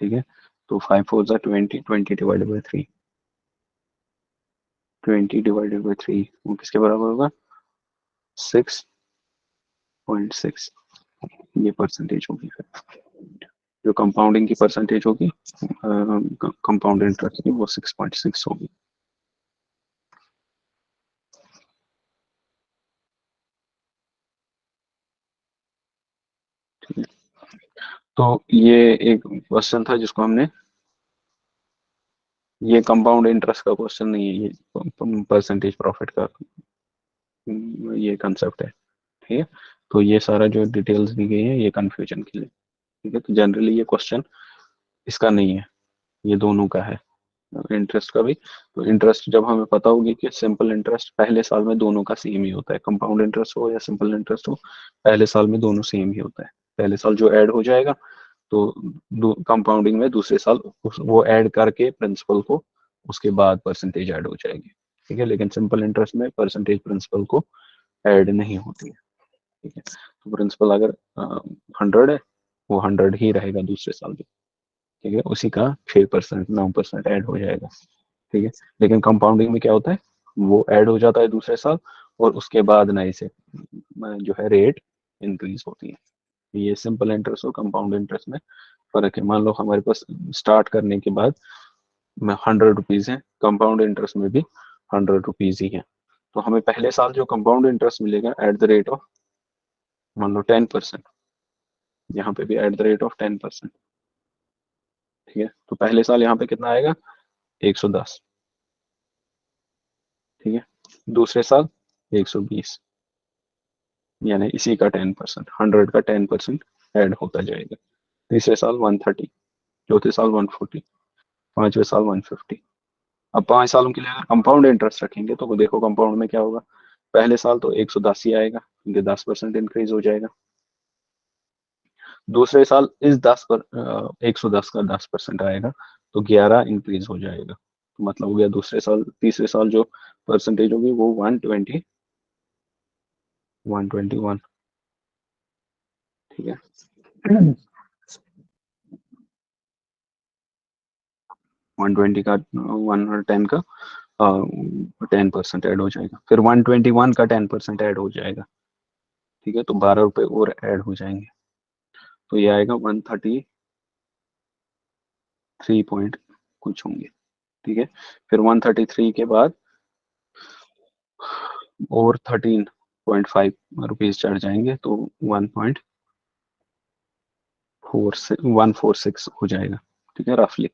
ठीक है, तो 5 4 सा 20, 20 डिवाइडेड बाई 3, 20 डिवाइडेड बाई 3 वो किसके बराबर होगा, 6.6। ये परसेंटेज होगी फिर, जो कंपाउंडिंग की परसेंटेज होगी कंपाउंड इंटरेस्ट की, वो 6.6 होगी। ठीक है, तो ये एक क्वेश्चन था जिसको हमने, ये कंपाउंड इंटरेस्ट का क्वेश्चन नहीं है, ये परसेंटेज प्रॉफिट का ये कंसेप्ट है। ठीक है, तो ये सारा जो डिटेल्स दी गई है ये कंफ्यूजन के लिए। ठीक है, तो जनरली ये क्वेश्चन इसका नहीं है, ये दोनों का है, इंटरेस्ट का भी। तो इंटरेस्ट जब हमें पता होगी कि सिंपल इंटरेस्ट पहले साल में दोनों का सेम ही होता है, कंपाउंड इंटरेस्ट हो या सिंपल इंटरेस्ट हो, पहले साल में दोनों सेम ही होता है। पहले साल जो ऐड हो जाएगा, तो कंपाउंडिंग में दूसरे साल वो ऐड करके प्रिंसिपल को उसके बाद परसेंटेज ऐड हो जाएगी, ठीक है। लेकिन सिंपल इंटरेस्ट में परसेंटेज प्रिंसिपल को ऐड नहीं होती है, ठीक है। तो प्रिंसिपल अगर 100 है, वो 100 ही रहेगा दूसरे साल भी, ठीक है। उसी का 6% 9% ऐड हो जाएगा, ठीक है। लेकिन कंपाउंडिंग में क्या होता है, वो ऐड हो जाता है दूसरे साल, और उसके बाद नए से जो है रेट इंक्रीज होती है। ये सिंपल इंटरेस्ट और कंपाउंड इंटरेस्ट में फर्क है। मान लो हमारे पास स्टार्ट करने के बाद में 100 रुपीज है, कंपाउंड इंटरेस्ट में भी 100 रुपीज ही है। तो हमें पहले साल जो कंपाउंड इंटरेस्ट मिलेगा एट द रेट ऑफ, मान लो 10%, यहाँ पे भी एट द रेट ऑफ 10%, ठीक है। तो पहले साल यहाँ पे कितना आएगा, 110, ठीक है। दूसरे साल 120, यानी इसी का 10%, 100 का 10% ऐड होता जाएगा। तीसरे साल 130, चौथे साल 140, पांचवें साल 150। अब 5 सालों के लिए अगर कंपाउंड इंटरेस्ट रखेंगे तो देखो कंपाउंड में क्या होगा, पहले साल तो 110 ही आएगा, क्योंकि 10% इंक्रीज हो जाएगा। दूसरे साल इस 110 का 10% आएगा, तो 11 इंक्रीज हो जाएगा। तो मतलब हो गया दूसरे साल, तीसरे साल जो परसेंटेज होगी वो 121, ठीक है। 120 का 110 का 10% ऐड हो जाएगा, फिर 121 का 10% ऐड हो जाएगा, ठीक है। तो 12 रुपए और ऐड हो जाएंगे, तो ये आएगा 133 पॉइंट कुछ होंगे, ठीक है। फिर 133 के बाद और 13.5 रुपीज चढ़ जाएंगे, तो 1.46 हो जाएगा, ठीक है, रफली,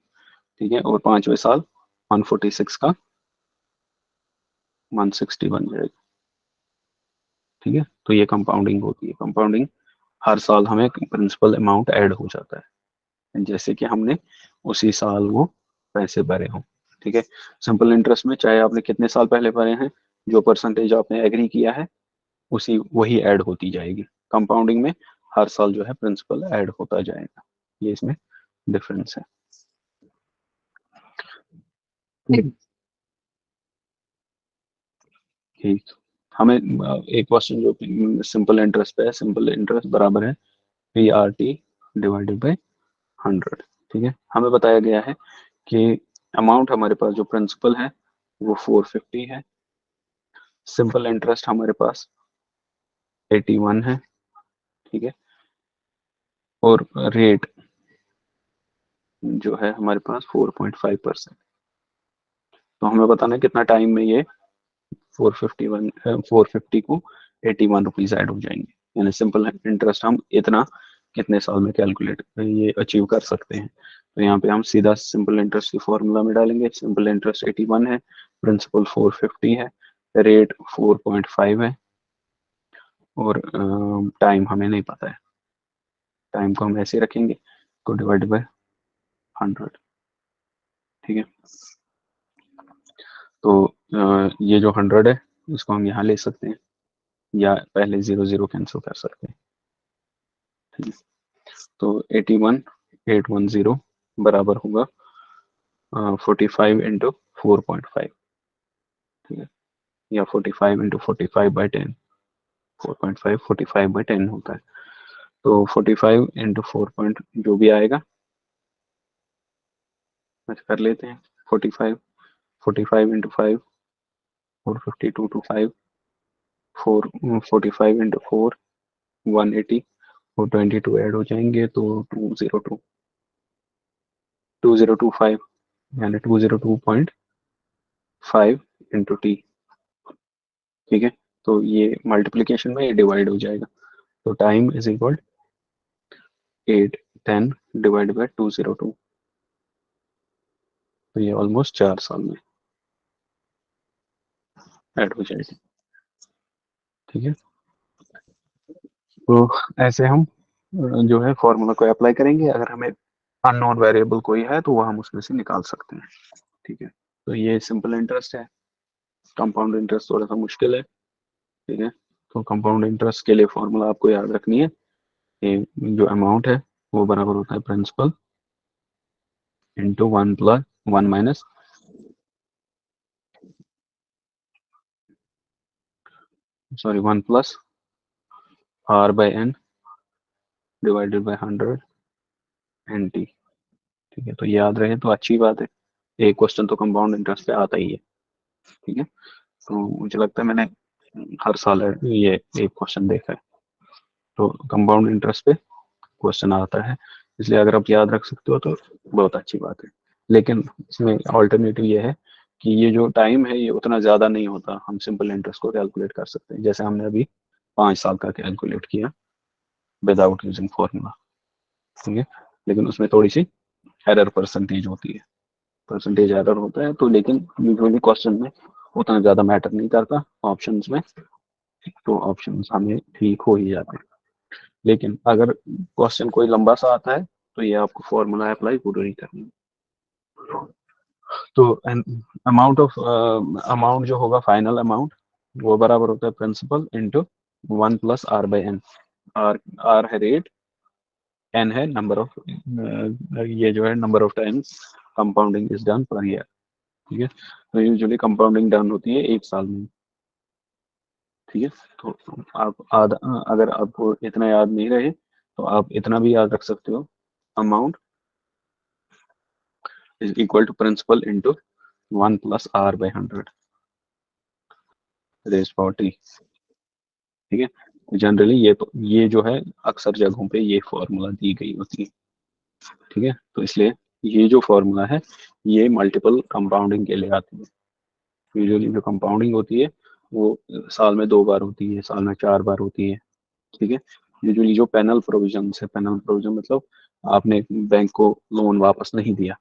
ठीक है। और पांचवें साल 146 का 160 बन जाएगा, ठीक है। तो ये कंपाउंडिंग होती है। कंपाउंडिंग हर साल हमें प्रिंसिपल अमाउंट ऐड हो जाता है, जैसे कि हमने उसी साल वो पैसे भरे हों, ठीक है। सिंपल इंटरेस्ट में चाहे आपने कितने साल पहले भरे हैं, जो परसेंटेज आपने एग्री किया है उसी वही ऐड होती जाएगी। कंपाउंडिंग में हर साल जो है प्रिंसिपल ऐड होता जाएगा, ये इसमें डिफरेंस है। ठीक, हमें एक क्वेश्चन जो सिंपल इंटरेस्ट पे है, सिंपल इंटरेस्ट बराबर है PRT डिवाइडेड बाय 100, ठीक है। हमें बताया गया है कि अमाउंट हमारे पास जो प्रिंसिपल है वो 450 है, सिंपल इंटरेस्ट हमारे पास 81 है, ठीक है। और रेट जो है हमारे पास 4.5%। तो हमें बताना है कितना टाइम में ये 450 को 81 रुपीज ऐड हो जाएंगे, यानी सिंपल इंटरेस्ट हम इतना कितने साल में कैलकुलेट ये अचीव कर सकते हैं। तो यहाँ पे हम सीधा सिंपल इंटरेस्ट की फॉर्मूला में डालेंगे। सिंपल इंटरेस्ट 81 है, प्रिंसिपल 450 है, रेट 4.5 है, और टाइम हमें नहीं पता है। टाइम को हम ऐसे रखेंगे, को डिवाइड बाय 100, ठीक है। तो ये जो 100 है इसको हम यहाँ ले सकते हैं, या पहले 0 0 कैंसिल कर सकते हैं, ठीक है। तो 81 810 बराबर होगा 45 इंटू 4.5, ठीक है। या 45 इंटू 45/10, 4.5 45/10 होता है। तो 45 इंटू 4 पॉइंट जो भी आएगा, अच्छा कर लेते हैं। 45 45 इंटू 5 452 टू 5 4 45 इंटू 4 180, और 22 ऐड हो जाएंगे तो 2025, यानी 202.5 इंटू टी, ठीक है। तो ये मल्टीप्लीकेशन में ये डिवाइड हो जाएगा, तो time is equal 810 divide by 202, तो ये ऑलमोस्ट 4 साल में ऐड हो जाएगी, ठीक है। तो ऐसे हम जो है फॉर्मूला को अप्लाई करेंगे। अगर हमें अननोन वेरिएबल कोई है तो वह हम उसमें से निकाल सकते हैं, ठीक है। तो ये सिंपल इंटरेस्ट है। कंपाउंड इंटरेस्ट थोड़ा सा मुश्किल है, ठीक है। तो कंपाउंड इंटरेस्ट के लिए फॉर्मूला आपको याद रखनी है कि जो अमाउंट है वो बराबर होता है principal into 1 plus 1 minus sorry 1 plus R by N divided by 100 N T. ठीक है, तो याद रहे तो अच्छी बात है, एक क्वेश्चन तो कंपाउंड इंटरेस्ट पे आता ही है। ठीक है, तो मुझे लगता है मैंने हर साल ये एक क्वेश्चन देखा है, तो कंपाउंड इंटरेस्ट पे क्वेश्चन आता है, इसलिए अगर आप याद रख सकते हो तो बहुत अच्छी बात है। लेकिन इसमें ऑल्टरनेटिव ये है कि ये जो टाइम है ये उतना ज़्यादा नहीं होता, हम सिंपल इंटरेस्ट को कैलकुलेट कर सकते हैं, जैसे हमने अभी 5 साल का कैलकुलेट किया विदाउट यूजिंग फॉर्मूला। ठीक है, लेकिन उसमें थोड़ी सी एरर परसेंटेज होती है, परसेंटेज एरर होता है, तो लेकिन यूजुअली क्वेश्चन में उतना ज़्यादा मैटर नहीं करता ऑप्शंस में, तो ऑप्शंस हमें ठीक हो ही जाते हैं। लेकिन अगर क्वेश्चन कोई लंबा सा आता है तो ये आपको फॉर्मूला अप्लाई पूरा नहीं करनी है। तो अमाउंट जो होगा फाइनल अमाउंट वो बराबर होता है principal into 1 plus R by N. R है रेट, एन है नंबर ऑफ, ये जो है number of times compounding is done per year. ठीक है, तो यूजुअली कंपाउंडिंग डन होती है 1 साल में। ठीक है, तो आप अगर आपको इतना याद नहीं रहे तो आप इतना भी याद रख सकते हो, amount is equal to principal into 1 plus R by 100 raise power T. ठीक है, जनरली ये जो है अक्सर जगहों पे ये फॉर्मूला दी गई होती है। ठीक है, तो इसलिए ये जो फॉर्मूला है ये मल्टीपल कंपाउंडिंग के लिए आती है। यूजुअली जो कंपाउंडिंग होती है वो साल में 2 बार होती है, साल में 4 बार होती है। ठीक है, यूजुअली जो पेनल प्रोविजन है, पेनल प्रोविजन मतलब आपने बैंक को लोन वापस नहीं दिया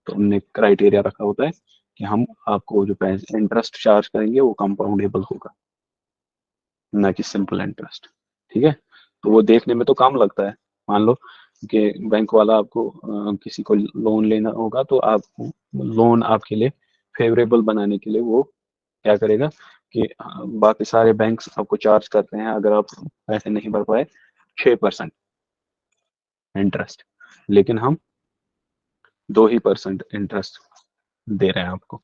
तो उनने क्राइटेरिया रखा होता है कि हम आपको जो पैसे इंटरेस्ट चार्ज करेंगे वो कंपाउंडेबल होगा, ना कि सिंपल इंटरेस्ट। ठीक है, तो वो देखने में तो कम लगता है। मान लो कि बैंक वाला आपको किसी को लोन लेना होगा तो आप लोन आपके लिए फेवरेबल बनाने के लिए वो क्या करेगा कि बाकी सारे बैंक्स आपको चार्ज करते हैं अगर आप पैसे नहीं भर पाए 6% इंटरेस्ट, लेकिन हम 2% इंटरेस्ट दे रहे हैं आपको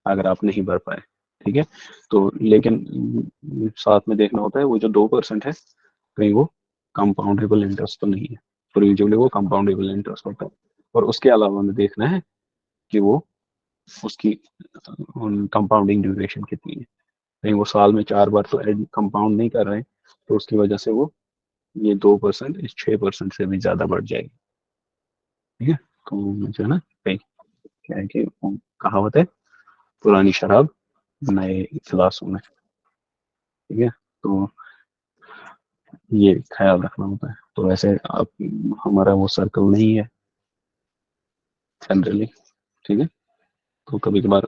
अगर आप नहीं भर पाए। ठीक है, तो लेकिन साथ में देखना होता है वो जो 2% है कहीं वो कंपाउंडेबल इंटरेस्ट तो नहीं है, तो यूजुअली वो कंपाउंडेबल इंटरेस्ट होता है। और उसके अलावा हमें देखना है कि वो उसकी कंपाउंडिंग ड्यूरेशन कितनी है, कहीं वो साल में 4 बार तो कंपाउंड नहीं कर रहे हैं, तो उसकी वजह से वो ये 2% इस 6% से भी ज्यादा बढ़ जाएगी। ठीक है, तो मुझे ना कहीं क्या है कि कहावत है, पुरानी शराब नए गिलासों में। ठीक है, तो ये ख्याल रखना होता है। तो वैसे आप हमारा वो सर्कल नहीं है जनरली। ठीक है, तो कभी कभार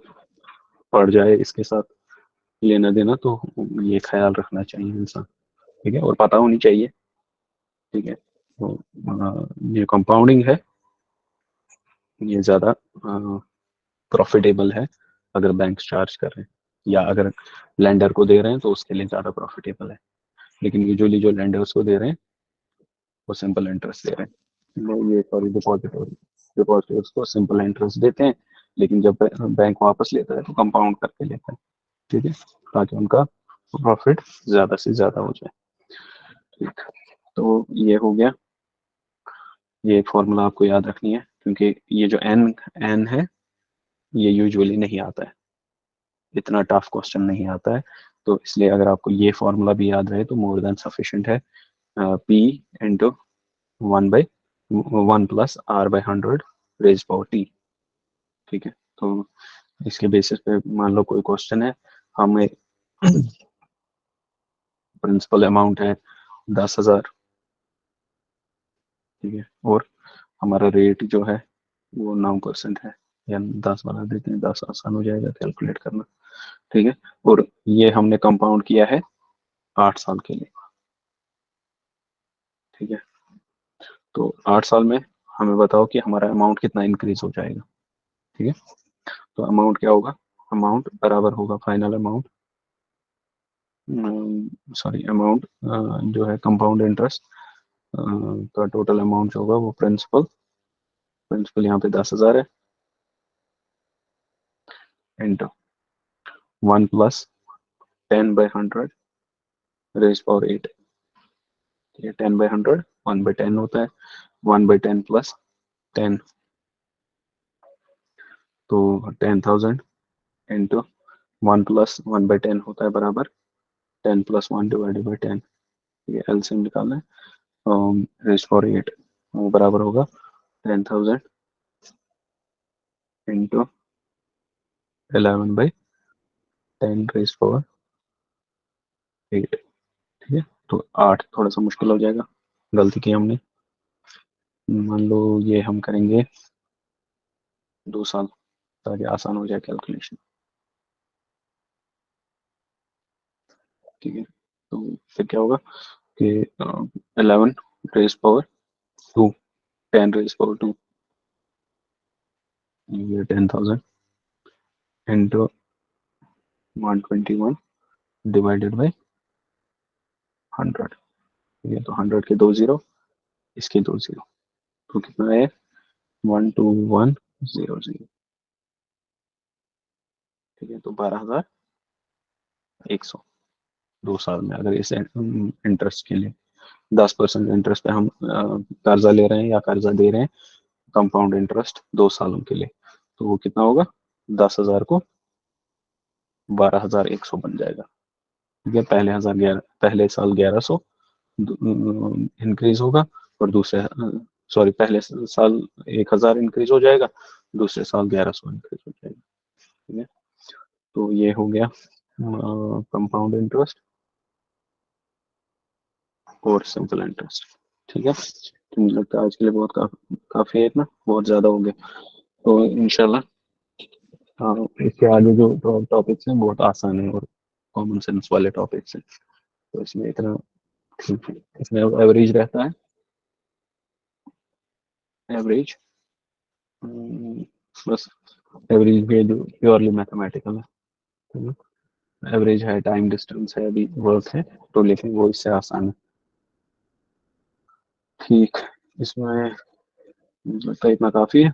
पड़ जाए इसके साथ लेना देना तो ये ख्याल रखना चाहिए इंसान। ठीक है, और पता होनी चाहिए। ठीक है, तो ये कंपाउंडिंग है ये ज़्यादा प्रॉफिटेबल है अगर बैंक चार्ज कर रहे हैं, या अगर लेंडर को दे रहे हैं तो उसके लिए ज़्यादा प्रॉफिटेबल है। लेकिन यूजुअली जो लेंडर्स को दे रहे हैं वो सिंपल इंटरेस्ट दे रहे हैं, ये सॉरी डिपॉजिटर्स को सिंपल इंटरेस्ट देते हैं, लेकिन जब बैंक वापस लेता है तो कंपाउंड करके लेता है। ठीक है, ताकि उनका प्रॉफिट ज़्यादा से ज़्यादा हो जाए। ठीक, तो ये हो गया, ये फॉर्मूला आपको याद रखनी है क्योंकि ये जो एन एन है ये यूजुअली नहीं आता है, इतना टफ क्वेश्चन नहीं आता है, तो इसलिए अगर आपको ये फॉर्मूला भी याद रहे तो मोर देन सफिशिएंट है। P into 1/1 plus r/100 raise power T. ठीक है, तो इसके बेसिस पे मान लो कोई क्वेश्चन है, हमें प्रिंसिपल अमाउंट है 10,000। ठीक है, और हमारा रेट जो है वो 9% है, या 10 बना देते हैं, 10 आसान हो जाएगा कैलकुलेट करना। ठीक है, और ये हमने कंपाउंड किया है 8 साल के लिए। ठीक है, तो 8 साल में हमें बताओ कि हमारा अमाउंट कितना इंक्रीज हो जाएगा। ठीक है, तो अमाउंट क्या होगा, अमाउंट बराबर होगा फाइनल अमाउंट, सॉरी अमाउंट जो है कंपाउंड इंटरेस्ट का टोटल अमाउंट जो होगा वो प्रिंसिपल, प्रिंसिपल यहाँ पे 10,000 है, इंटू 1 प्लस 10/100 रेज पावर 8, ये 10/100 1/10 होता है, 1/10 प्लस 10, तो 10,000 इंटू 1 प्लस 1/10 होता है बराबर 10 प्लस 1 डिवाइडेड बाई 10, ये एलसीएम निकालना है। रेज पावर 8 वो बराबर होगा 10,000 इंटू 11/10 रेज पावर 8, ठीक है। तो 8 थोड़ा सा मुश्किल हो जाएगा, गलती की हमने। मान लो ये हम करेंगे 2 साल, ताकि आसान हो जाए कैलकुलेशन, ठीक है। तो फिर क्या होगा कि 11 रेज पावर 2, 10 रेज पावर 2, ये 10,000 इंटू 121 डिवाइडेड बाई 100, ये तो 100 के 2 जीरो, इसके 2 जीरो, तो कितना है 12100, ठीक है। तो 12,100 2 साल में, अगर इस इंटरेस्ट के लिए 10% इंटरेस्ट पे हम कर्जा ले रहे हैं या कर्जा दे रहे हैं, कंपाउंड इंटरेस्ट 2 सालों के लिए, तो वो कितना होगा 10,000 को 12,100 बन जाएगा, ठीक है। पहले साल 1100 इंक्रीज होगा, और दूसरे सॉरी पहले साल 1,000 इंक्रीज हो जाएगा, दूसरे साल 1100 इंक्रीज हो जाएगा, ठीक है। तो ये हो गया कंपाउंड इंटरेस्ट और सिंपल इंटरेस्ट, ठीक है। तो मुझे लगता है आज के लिए बहुत काफी है, इतना बहुत ज्यादा हो गया। तो इंशाल्लाह इसके आगे जो टॉपिक्स हैं बहुत आसान है और कॉमन सेंस वाले टॉपिक्स हैं, तो इसमें इतना ठीक है। इसमें एवरेज रहता है, एवरेज बस, एवरेज भी जो प्योरली मैथमेटिकल है, एवरेज है, टाइम डिस्टेंस है, अभी वर्क है, तो लेकिन वो इससे आसान है, ठीक। इसमें मुझे लगता है इतना काफी है।